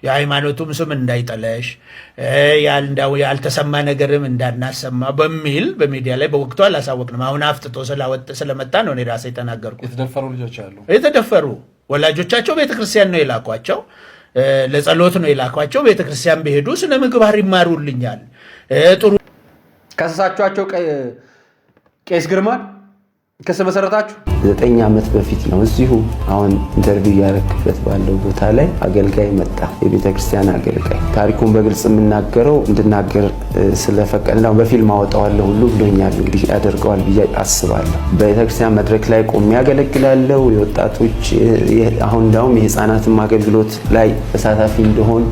የሃይማኖቱም ስም እንዳይጠለሽ ያልተሰማ ነገርም እንዳናሰማ በሚል በሚዲያ ላይ በወቅቱ አላሳወቅንም። አሁን አፍጥጦ ስለመጣ ነው እኔ ራሴ የተናገርኩት። የተደፈሩ ልጆች አሉ። የተደፈሩ ወላጆቻቸው ቤተክርስቲያን ነው የላኳቸው፣ ለጸሎት ነው የላኳቸው። ቤተክርስቲያን በሄዱ ስነ ምግባር ይማሩልኛል። ጥሩ ከሰሳችኋቸው ቄስ ግርማን ክስ መሰረታችሁ? 9 ዓመት በፊት ነው እዚሁ አሁን ኢንተርቪው ያረክበት ባለው ቦታ ላይ አገልጋይ መጣ፣ የቤተ ክርስቲያን አገልጋይ። ታሪኩን በግልጽ የምናገረው እንድናገር ስለፈቀደው በፊልም አወጣዋለሁ ሁሉ ብሎኛል። እንግዲህ ያደርገዋል ብዬ አስባለሁ። በቤተ ክርስቲያን መድረክ ላይ ቆሜ ያገለግላለሁ። የወጣቶች አሁን እንዳውም የህፃናትም አገልግሎት ላይ ተሳታፊ እንደሆን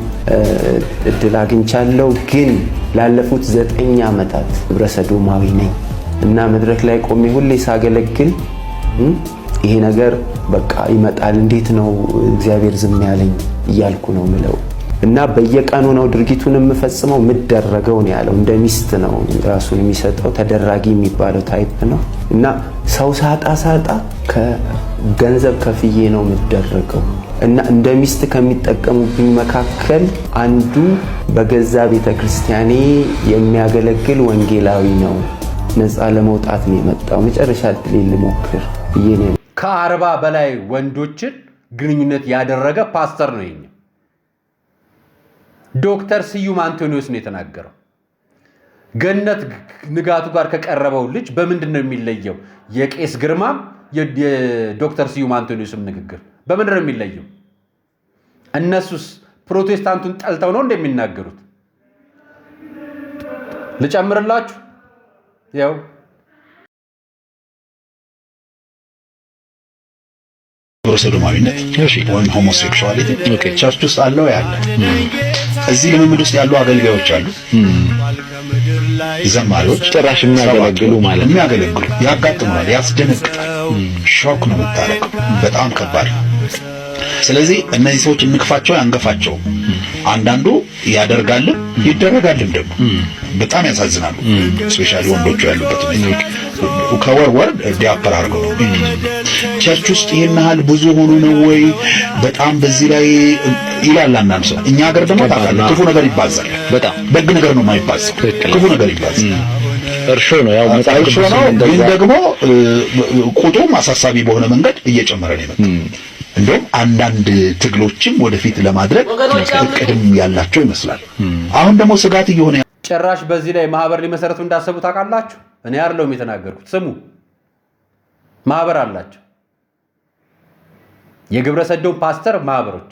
እድል አግኝቻለሁ። ግን ላለፉት 9 ዓመታት ግብረ ሰዶማዊ ነኝ እና መድረክ ላይ ቆሜ ሁሌ ሳገለግል ይሄ ነገር በቃ ይመጣል፣ እንዴት ነው እግዚአብሔር ዝም ያለኝ እያልኩ ነው ምለው። እና በየቀኑ ነው ድርጊቱን የምፈጽመው፣ ምደረገው ነው ያለው። እንደ ሚስት ነው ራሱን የሚሰጠው፣ ተደራጊ የሚባለው ታይፕ ነው። እና ሰው ሳጣ ከገንዘብ ከፍዬ ነው ምደረገው። እና እንደ ሚስት ከሚጠቀሙብኝ መካከል አንዱ በገዛ ቤተክርስቲያኔ የሚያገለግል ወንጌላዊ ነው። ነፃ ለመውጣት ነው የመጣው። መጨረሻ እድል ልሞክር ብዬ ነው። ከ40 በላይ ወንዶችን ግንኙነት ያደረገ ፓስተር ነው ይሄ። ዶክተር ስዩም አንቶኒዮስ ነው የተናገረው። ገነት ንጋቱ ጋር ከቀረበው ልጅ በምንድን ነው የሚለየው? የቄስ ግርማም የዶክተር ስዩም አንቶኒዮስም ንግግር በምንድን ነው የሚለየው? እነሱስ ፕሮቴስታንቱን ጠልተው ነው እንደሚናገሩት? ልጨምርላችሁ ያው ሶዶማዊነት ወይም ሆሞሴክሹዋሊቲ ቸርች ውስጥ አለው ያለ እዚህ ልምምድ ውስጥ ያሉ አገልጋዮች አሉ፣ ዘማሪዎች ጭራሽ የሚያገለግሉ ማለት የሚያገለግሉ ያጋጥማል፣ ያስደነግጣል። ሾክ ነው የምታረገው። በጣም ከባድ። ስለዚህ እነዚህ ሰዎች እንክፋቸው ያንገፋቸው አንዳንዱ ያደርጋል ይደረጋልም ደግሞ በጣም ያሳዝናሉ። ስፔሻሊ ወንዶቹ ያሉበት ከወር ዲያፐር አድርገው ነው ቸርች ውስጥ ይሄን ያህል ብዙ ሆኖ ነው ወይ በጣም በዚህ ላይ ይላል አንዳንድ ሰው። እኛ ሀገር ደግሞ ታውቃለህ ክፉ ነገር ይባዛል። በጣም ደግ ነገር ነው የማይባዛው፣ ክፉ ነገር ይባዛል። እርሾ ነው ያው መጽሐፍ ነው። ግን ደግሞ ቁጥሩም አሳሳቢ በሆነ መንገድ እየጨመረ ነው የመጣው። እንደውም አንዳንድ ትግሎችም ወደፊት ለማድረግ እቅድም ያላቸው ይመስላል። አሁን ደግሞ ስጋት እየሆነ ጭራሽ በዚህ ላይ ማህበር ሊመሰረቱ እንዳሰቡ ታውቃላችሁ። እኔ አይደለሁም የተናገርኩት፣ ስሙ። ማህበር አላቸው፣ የግብረ ሰዶም ፓስተር ማህበሮች።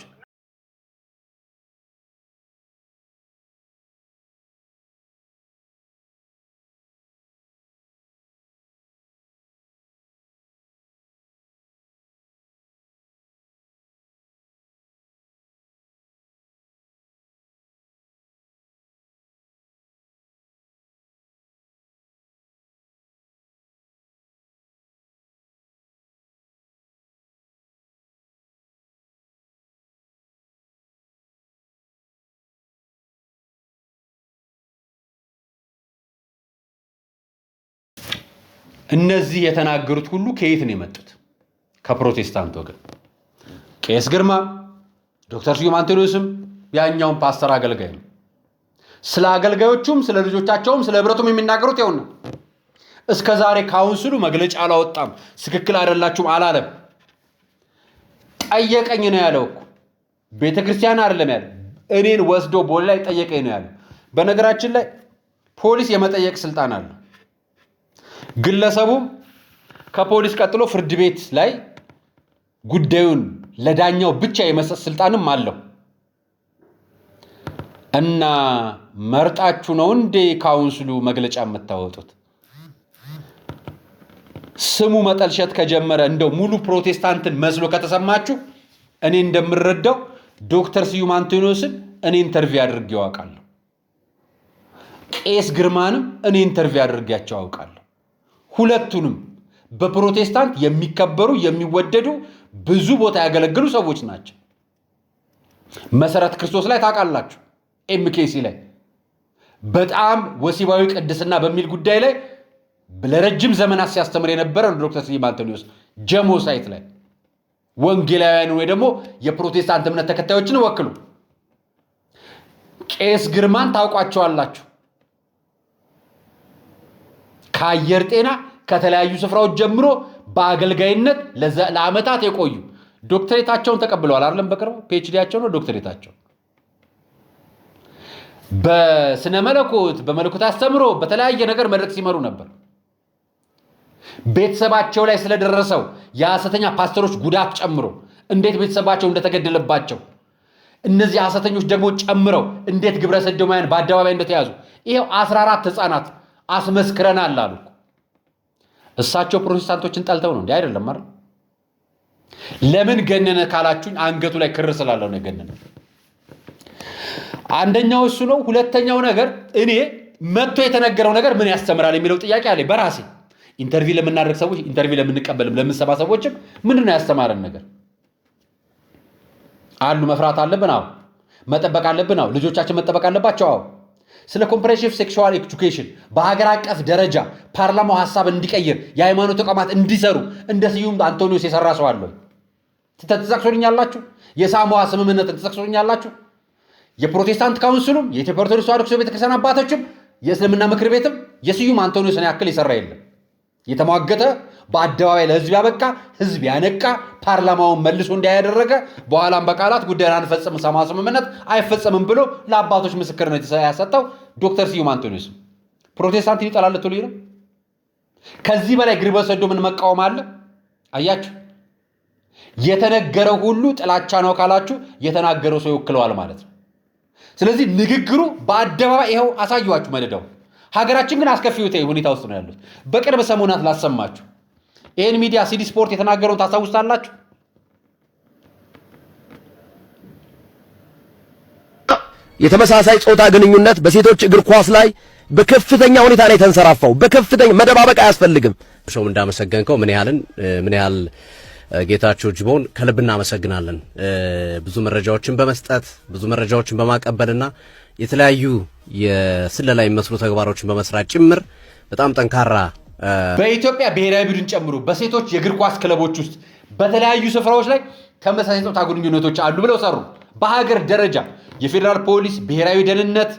እነዚህ የተናገሩት ሁሉ ከየት ነው የመጡት? ከፕሮቴስታንት ወገን። ቄስ ግርማ፣ ዶክተር ስዩም አንቶኒዮስም ያኛውን ፓስተር አገልጋይ ነው። ስለ አገልጋዮቹም ስለ ልጆቻቸውም ስለ ህብረቱም የሚናገሩት ይኸውና። እስከ ዛሬ ካውንስሉ መግለጫ አላወጣም፣ ትክክል አይደላችሁም አላለም። ጠየቀኝ ነው ያለው እኮ ቤተክርስቲያን አይደለም ያለው፣ እኔን ወስዶ ቦል ላይ ጠየቀኝ ነው ያለው። በነገራችን ላይ ፖሊስ የመጠየቅ ስልጣን አለው። ግለሰቡም ከፖሊስ ቀጥሎ ፍርድ ቤት ላይ ጉዳዩን ለዳኛው ብቻ የመስጠት ስልጣንም አለው። እና መርጣችሁ ነው እንዴ ካውንስሉ መግለጫ የምታወጡት? ስሙ መጠልሸት ከጀመረ እንደው ሙሉ ፕሮቴስታንትን መስሎ ከተሰማችሁ እኔ እንደምረዳው ዶክተር ስዩም አንቶኒዮስን እኔ ኢንተርቪው አድርጌው አውቃለሁ። ቄስ ግርማንም እኔ ኢንተርቪው አድርጌያቸው አውቃለሁ። ሁለቱንም በፕሮቴስታንት የሚከበሩ የሚወደዱ ብዙ ቦታ ያገለግሉ ሰዎች ናቸው። መሰረት ክርስቶስ ላይ ታውቃላችሁ፣ ኤምኬሲ ላይ በጣም ወሲባዊ ቅድስና በሚል ጉዳይ ላይ ለረጅም ዘመናት ሲያስተምር የነበረ ዶክተር ስዩም አንቶኒዮስ ጀሞ ሳይት ላይ ወንጌላውያን ወይ ደግሞ የፕሮቴስታንት እምነት ተከታዮችን ወክሉ። ቄስ ግርማን ታውቋቸዋላችሁ። ከአየር ጤና ከተለያዩ ስፍራዎች ጀምሮ በአገልጋይነት ለዓመታት የቆዩ ዶክተሬታቸውን ተቀብለዋል አይደለም? በቅርቡ ፒኤችዲያቸው ነው ዶክተሬታቸው። በስነ መለኮት በመለኮት አስተምሮ በተለያየ ነገር መድረክ ሲመሩ ነበር። ቤተሰባቸው ላይ ስለደረሰው የሐሰተኛ ፓስተሮች ጉዳት ጨምሮ እንዴት ቤተሰባቸው እንደተገደለባቸው እነዚህ ሐሰተኞች ደግሞ ጨምረው እንዴት ግብረ ሰዶማውያን በአደባባይ እንደተያዙ ይሄው 14 ህፃናት አስመስክረናል አሉ። እሳቸው ፕሮቴስታንቶችን ጠልተው ነው እንዴ? አይደለም አይደል? ለምን ገነነ ካላችሁኝ አንገቱ ላይ ክር ስላለው ነው ገነነ። አንደኛው እሱ ነው። ሁለተኛው ነገር እኔ መጥቶ የተነገረው ነገር ምን ያስተምራል የሚለው ጥያቄ አለ በራሴ። ኢንተርቪው ለምናደርግ ሰዎች፣ ኢንተርቪው ለምንቀበልም ለምንሰባ ሰዎችም ምንድን ነው ያስተማረን ነገር አሉ። መፍራት አለብን። አዎ። መጠበቅ አለብን። አዎ። ልጆቻችን መጠበቅ አለባቸው። አዎ። ስለ ኮምፕሬሄንሲቭ ሴክሹዋል ኤጁኬሽን በሀገር አቀፍ ደረጃ ፓርላማው ሐሳብ እንዲቀይር የሃይማኖት ተቋማት እንዲሰሩ እንደ ስዩም አንቶኒዮስ የሰራ ሰው አለ። ትጠቅሱልኛላችሁ? የሳሞአ ስምምነትን ትጠቅሱልኛላችሁ? የፕሮቴስታንት ካውንስሉም የኢትዮጵያ ኦርቶዶክስ ተዋሕዶ ቤተክርስቲያን አባቶችም የእስልምና ምክር ቤትም የስዩም አንቶኒዮስን ያክል የሰራ የለም። የተሟገተ በአደባባይ ለህዝብ ያበቃ ህዝብ ያነቃ ፓርላማውን መልሶ እንዲያደረገ በኋላም በቃላት ጉዳዩን አንፈጽም ሳሞአ ስምምነት አይፈጸምም ብሎ ለአባቶች ምስክርነት ያሰጠው ዶክተር ስዩም አንቶኒዮስ ፕሮቴስታንት ይጠላል ትሉ ነው። ከዚህ በላይ ግብረ ሰዶምን መቃወም አለ? አያችሁ፣ የተነገረው ሁሉ ጥላቻ ነው ካላችሁ የተናገረው ሰው ይወክለዋል ማለት ነው። ስለዚህ ንግግሩ በአደባባይ ይኸው አሳዩዋችሁ መደዳው። ሀገራችን ግን አስከፊ ሁኔታ ውስጥ ነው ያሉት። በቅርብ ሰሞናት ላሰማችሁ። ይህን ሚዲያ ሲዲ ስፖርት የተናገረውን ታስታውሳላችሁ? የተመሳሳይ ጾታ ግንኙነት በሴቶች እግር ኳስ ላይ በከፍተኛ ሁኔታ ነው የተንሰራፋው። በከፍተኛ መደባበቅ አያስፈልግም። ሰው እንዳመሰገንከው ምን ያህል ጌታቸው ጅቦን ከልብ እናመሰግናለን። ብዙ መረጃዎችን በመስጠት ብዙ መረጃዎችን በማቀበልና የተለያዩ የስለላ የሚመስሉ ተግባሮችን በመስራት ጭምር በጣም ጠንካራ በኢትዮጵያ ብሔራዊ ቡድን ጨምሮ በሴቶች የእግር ኳስ ክለቦች ውስጥ በተለያዩ ስፍራዎች ላይ ተመሳሳይ ጾታ ግንኙነቶች አሉ ብለው ሰሩ። በሀገር ደረጃ የፌዴራል ፖሊስ፣ ብሔራዊ ደህንነት፣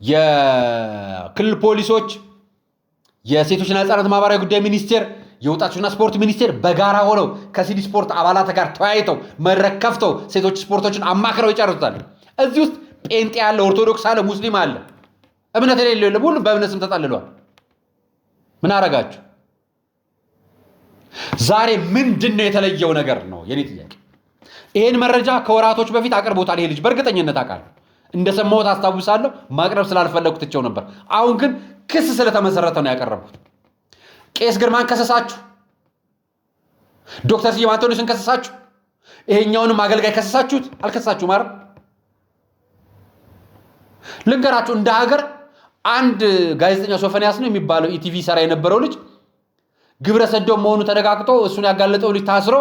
የክልል ፖሊሶች፣ የሴቶችና ህፃናት ማህበራዊ ጉዳይ ሚኒስቴር፣ የወጣቶችና ስፖርት ሚኒስቴር በጋራ ሆነው ከሲዲ ስፖርት አባላት ጋር ተወያይተው መድረክ ከፍተው ሴቶች ስፖርቶችን አማክረው ይጨርሱታል። እዚህ ውስጥ ጴንጤ አለ፣ ኦርቶዶክስ አለ፣ ሙስሊም አለ፣ እምነት የሌለው የለም። ሁሉም በእምነት ስም ተጠልሏል። ምን አረጋችሁ? ዛሬ ምንድነው የተለየው ነገር ነው የኔ ጥያቄ። ይሄን መረጃ ከወራቶች በፊት አቅርቦታል ይሄ ልጅ በእርግጠኝነት አውቃለሁ። እንደሰማሁት አስታውሳለሁ። ማቅረብ ስላልፈለኩት ትቼው ነበር። አሁን ግን ክስ ስለተመሰረተ ነው ያቀረብኩት። ቄስ ግርማን ከሰሳችሁ፣ ዶክተር ስዩም አንቶኒስን ከሰሳችሁ፣ ይሄኛውንም አገልጋይ ከሰሳችሁት። አልከሰሳችሁም አይደል? ልንገራችሁ፣ እንደ ሀገር አንድ ጋዜጠኛ ሶፈንያስ ነው የሚባለው ኢቲቪ ሰራ የነበረው ልጅ ግብረ ሰዶም መሆኑ ተደጋግጦ እሱን ያጋለጠው ልጅ ታስሮ፣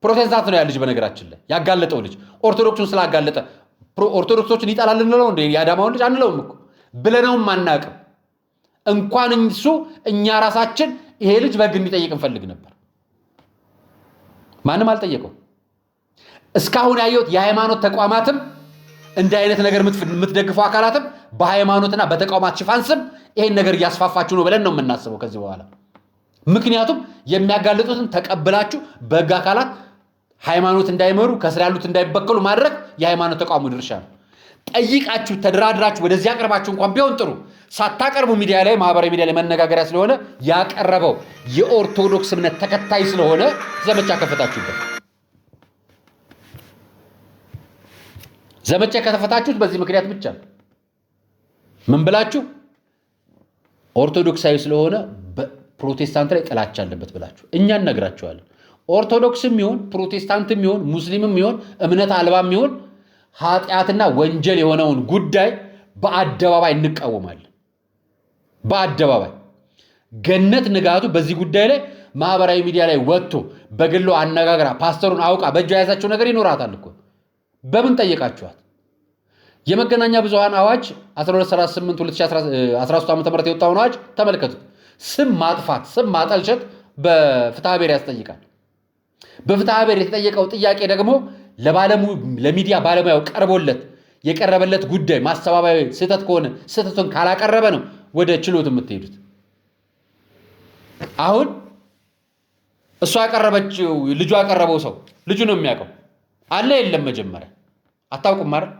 ፕሮቴስታንት ነው ያ ልጅ በነገራችን ላይ ያጋለጠው ልጅ ኦርቶዶክሱን ስላጋለጠ ኦርቶዶክሶችን ይጠላል እንለው እንዴ? ያዳማውን ልጅ አንለውም እኮ ብለነውም አናውቅም። እንኳን እሱ እኛ ራሳችን ይሄ ልጅ በሕግ እንዲጠይቅ እንፈልግ ነበር። ማንም አልጠየቀው። እስካሁን ያየሁት የሃይማኖት ተቋማትም እንደ አይነት ነገር የምትደግፉ አካላትም በሃይማኖትና በተቋማት ሽፋን ስም ይሄን ነገር እያስፋፋችሁ ነው ብለን ነው የምናስበው ከዚህ በኋላ። ምክንያቱም የሚያጋልጡትን ተቀብላችሁ በሕግ አካላት ሃይማኖት እንዳይመሩ ከስራ ያሉት እንዳይበከሉ ማድረግ የሃይማኖት ተቋሙ ድርሻ ነው። ጠይቃችሁ ተደራድራችሁ ወደዚህ ያቀርባችሁ እንኳን ቢሆን ጥሩ። ሳታቀርቡ ሚዲያ ላይ ማህበራዊ ሚዲያ ላይ መነጋገሪያ ስለሆነ ያቀረበው የኦርቶዶክስ እምነት ተከታይ ስለሆነ ዘመቻ ከፈታችሁበት። ዘመቻ ከተፈታችሁት በዚህ ምክንያት ብቻ ነው። ምን ብላችሁ? ኦርቶዶክሳዊ ስለሆነ ፕሮቴስታንት ላይ ጥላቻ አለበት ብላችሁ። እኛ እነግራችኋለን። ኦርቶዶክስም ይሁን ፕሮቴስታንትም ይሁን ሙስሊምም ይሁን እምነት አልባም ይሁን ኃጢአትና ወንጀል የሆነውን ጉዳይ በአደባባይ እንቃወማለን። በአደባባይ ገነት ንጋቱ በዚህ ጉዳይ ላይ ማህበራዊ ሚዲያ ላይ ወጥቶ በግሎ አነጋግራ ፓስተሩን አውቃ በእጇ የያዛቸው ነገር ይኖራታል እኮ። በምን ጠየቃችኋት? የመገናኛ ብዙሃን አዋጅ 1238 2013 ዓ.ም የወጣውን አዋጅ ተመልከቱት። ስም ማጥፋት፣ ስም ማጠልሸት በፍትሐ ብሔር ያስጠይቃል። በፍትሐ ብሔር የተጠየቀው ጥያቄ ደግሞ ለሚዲያ ባለሙያው ቀርቦለት የቀረበለት ጉዳይ ማስተባበያ ስህተት ከሆነ ስህተቱን ካላቀረበ ነው ወደ ችሎት የምትሄዱት። አሁን እሷ ያቀረበችው ልጁ ያቀረበው ሰው ልጁ ነው የሚያውቀው አለ የለም? መጀመሪያ አታውቁም አይደል?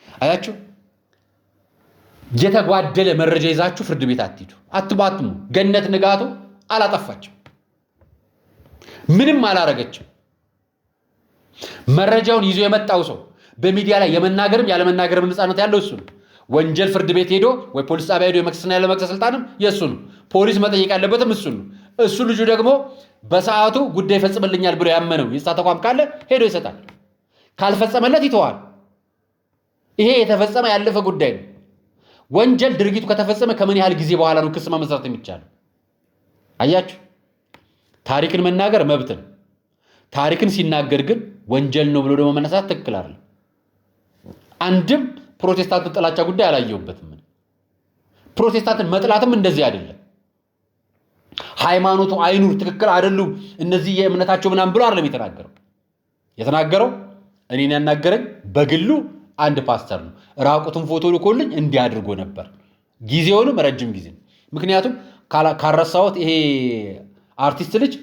አያችሁ፣ የተጓደለ መረጃ ይዛችሁ ፍርድ ቤት አትሂዱ፣ አትባትሙ። ገነት ንጋቱ አላጠፋችም፣ ምንም አላረገችም። መረጃውን ይዞ የመጣው ሰው በሚዲያ ላይ የመናገርም ያለመናገርም ነፃነት ያለው እሱ ነው። ወንጀል ፍርድ ቤት ሄዶ ወይ ፖሊስ ጣቢያ ሄዶ የመክሰስና ያለመክሰስ ስልጣንም የእሱ ነው። ፖሊስ መጠየቅ ያለበትም እሱ ነው። እሱ ልጁ ደግሞ በሰዓቱ ጉዳይ ይፈጽምልኛል ብሎ ያመነው የጸጥታ ተቋም ካለ ሄዶ ይሰጣል። ካልፈጸመለት ይተዋል። ይሄ የተፈጸመ ያለፈ ጉዳይ ነው። ወንጀል ድርጊቱ ከተፈጸመ ከምን ያህል ጊዜ በኋላ ነው ክስ መመስረት የሚቻለው? አያችሁ፣ ታሪክን መናገር መብት ነው። ታሪክን ሲናገር ግን ወንጀል ነው ብሎ ደግሞ መነሳት ትክክል አይደለም። አንድም ፕሮቴስታንትን ጥላቻ ጉዳይ አላየሁበትም። ፕሮቴስታንትን መጥላትም እንደዚህ አይደለም። ሃይማኖቱ አይኑር ትክክል አይደሉም እነዚህ የእምነታቸው ምናምን ብሎ አይደለም የተናገረው። እኔን ያናገረኝ በግሉ አንድ ፓስተር ነው። ራቁቱን ፎቶ ልኮልኝ እንዲህ አድርጎ ነበር። ጊዜውንም ረጅም ጊዜ። ምክንያቱም ካረሳሁት ይሄ አርቲስት ልጅ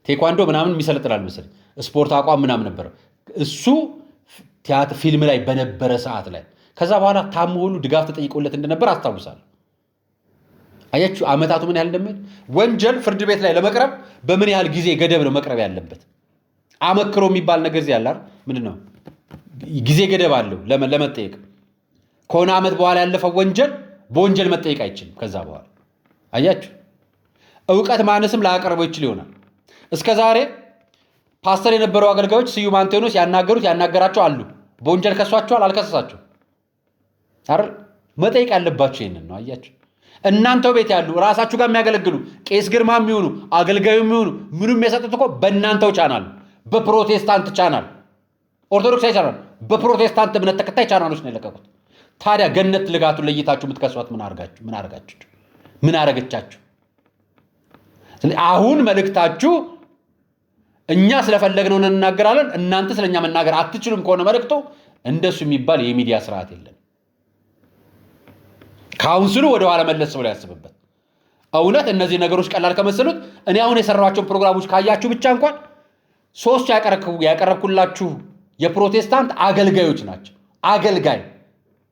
ቴኳንዶ ምናምን የሚሰለጥናል መሰለኝ፣ ስፖርት አቋም ምናምን ነበር እሱ ቲያትር ፊልም ላይ በነበረ ሰዓት ላይ። ከዛ በኋላ ታሞ ሁሉ ድጋፍ ተጠይቆለት እንደነበር አስታውሳለሁ። አያችሁ አመታቱ ምን ያህል እንደሚሄድ። ወንጀል ፍርድ ቤት ላይ ለመቅረብ በምን ያህል ጊዜ ገደብ ነው መቅረብ ያለበት? አመክሮ የሚባል ነገር እዚህ ያለ ምንድነው? ጊዜ ገደብ አለው ለመጠየቅ። ከሆነ አመት በኋላ ያለፈው ወንጀል በወንጀል መጠየቅ አይችልም። ከዛ በኋላ አያችሁ ዕውቀት ማነስም ላያቀርበው ይችል ይሆናል። እስከ ዛሬ ፓስተር የነበረው አገልጋዮች ስዩም አንቶኒዎስ ያናገራቸው አሉ። በወንጀል ከሷቸዋል፣ አልከሰሳቸው አይደል? መጠየቅ ያለባቸው ይሄንን ነው። አያችሁ እናንተው ቤት ያሉ ራሳችሁ ጋር የሚያገለግሉ ቄስ ግርማ የሚሆኑ አገልጋዩ የሚሆኑ ምንም የሰጡት እኮ በእናንተው ቻናል በፕሮቴስታንት ቻናል ኦርቶዶክሳዊ ቻናል በፕሮቴስታንት እምነት ተከታይ ቻናሎች ነው የለቀቁት። ታዲያ ገነት ልጋቱን ለይታችሁ የምትከሷት ምን አረገቻችሁ? አሁን መልእክታችሁ እኛ ስለፈለግነው እንናገራለን እናንተ ስለኛ መናገር አትችሉም ከሆነ መልእክቱ እንደሱ የሚባል የሚዲያ ስርዓት የለም። ካውንስሉ ወደ ኋላ መለስ ብሎ ያስብበት። እውነት እነዚህ ነገሮች ቀላል ከመሰሉት እኔ አሁን የሰራኋቸው ፕሮግራሞች ካያችሁ ብቻ እንኳን 3 ያቀረብኩላችሁ የፕሮቴስታንት አገልጋዮች ናቸው። አገልጋይ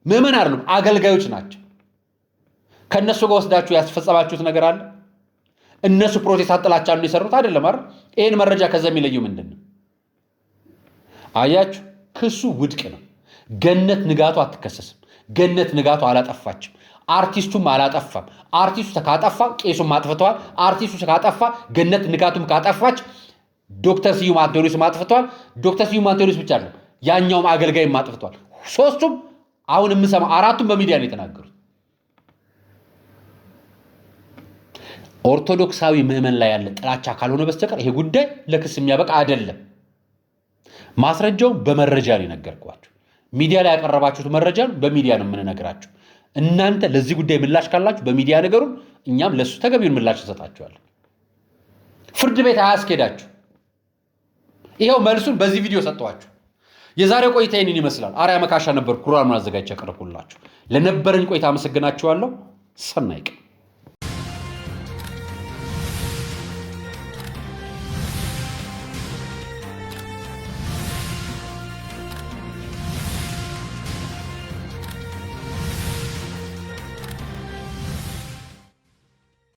ምዕመን አይደሉም፣ አገልጋዮች ናቸው። ከነሱ ጋር ወስዳችሁ ያስፈጸማችሁት ነገር አለ። እነሱ ፕሮቴስታንት ጥላቻ ነው የሰሩት አይደለም አይደል? ይሄን መረጃ ከዛ የሚለየው ምንድነው? አያችሁ፣ ክሱ ውድቅ ነው። ገነት ንጋቱ አትከሰስም። ገነት ንጋቱ አላጠፋችም። አርቲስቱም አላጠፋም። አርቲስቱ ካጠፋ ቄሱም አጥፍተዋል። አርቲስቱ ካጠፋ ገነት ንጋቱም ካጠፋች ዶክተር ስዩም አንቴዎስም አጥፍተዋል። ዶክተር ስዩም አንቴዎስ ብቻ አይደለም ያኛውም አገልጋይም አጥፍተዋል። ሶስቱም አሁን የምሰማ አራቱም በሚዲያ ነው የተናገሩት። ኦርቶዶክሳዊ ምዕመን ላይ ያለ ጥላቻ ካልሆነ በስተቀር ይሄ ጉዳይ ለክስ የሚያበቃ አይደለም። ማስረጃውን በመረጃ ነው የነገርኳችሁ። ሚዲያ ላይ ያቀረባችሁት መረጃ በሚዲያ ነው የምንነግራችሁ። እናንተ ለዚህ ጉዳይ ምላሽ ካላችሁ በሚዲያ ነገሩን፣ እኛም ለሱ ተገቢውን ምላሽ እንሰጣችኋለን። ፍርድ ቤት አያስኬዳችሁ። ይሄው መልሱን በዚህ ቪዲዮ ሰጠዋችሁ። የዛሬው ቆይታ ይህንን ይመስላል። አርያ መካሻ ነበር ፕሮግራሙን አዘጋጅቼ ያቀረብኩላችሁ። ለነበረን ቆይታ አመሰግናችኋለሁ። ሰናይ ቀን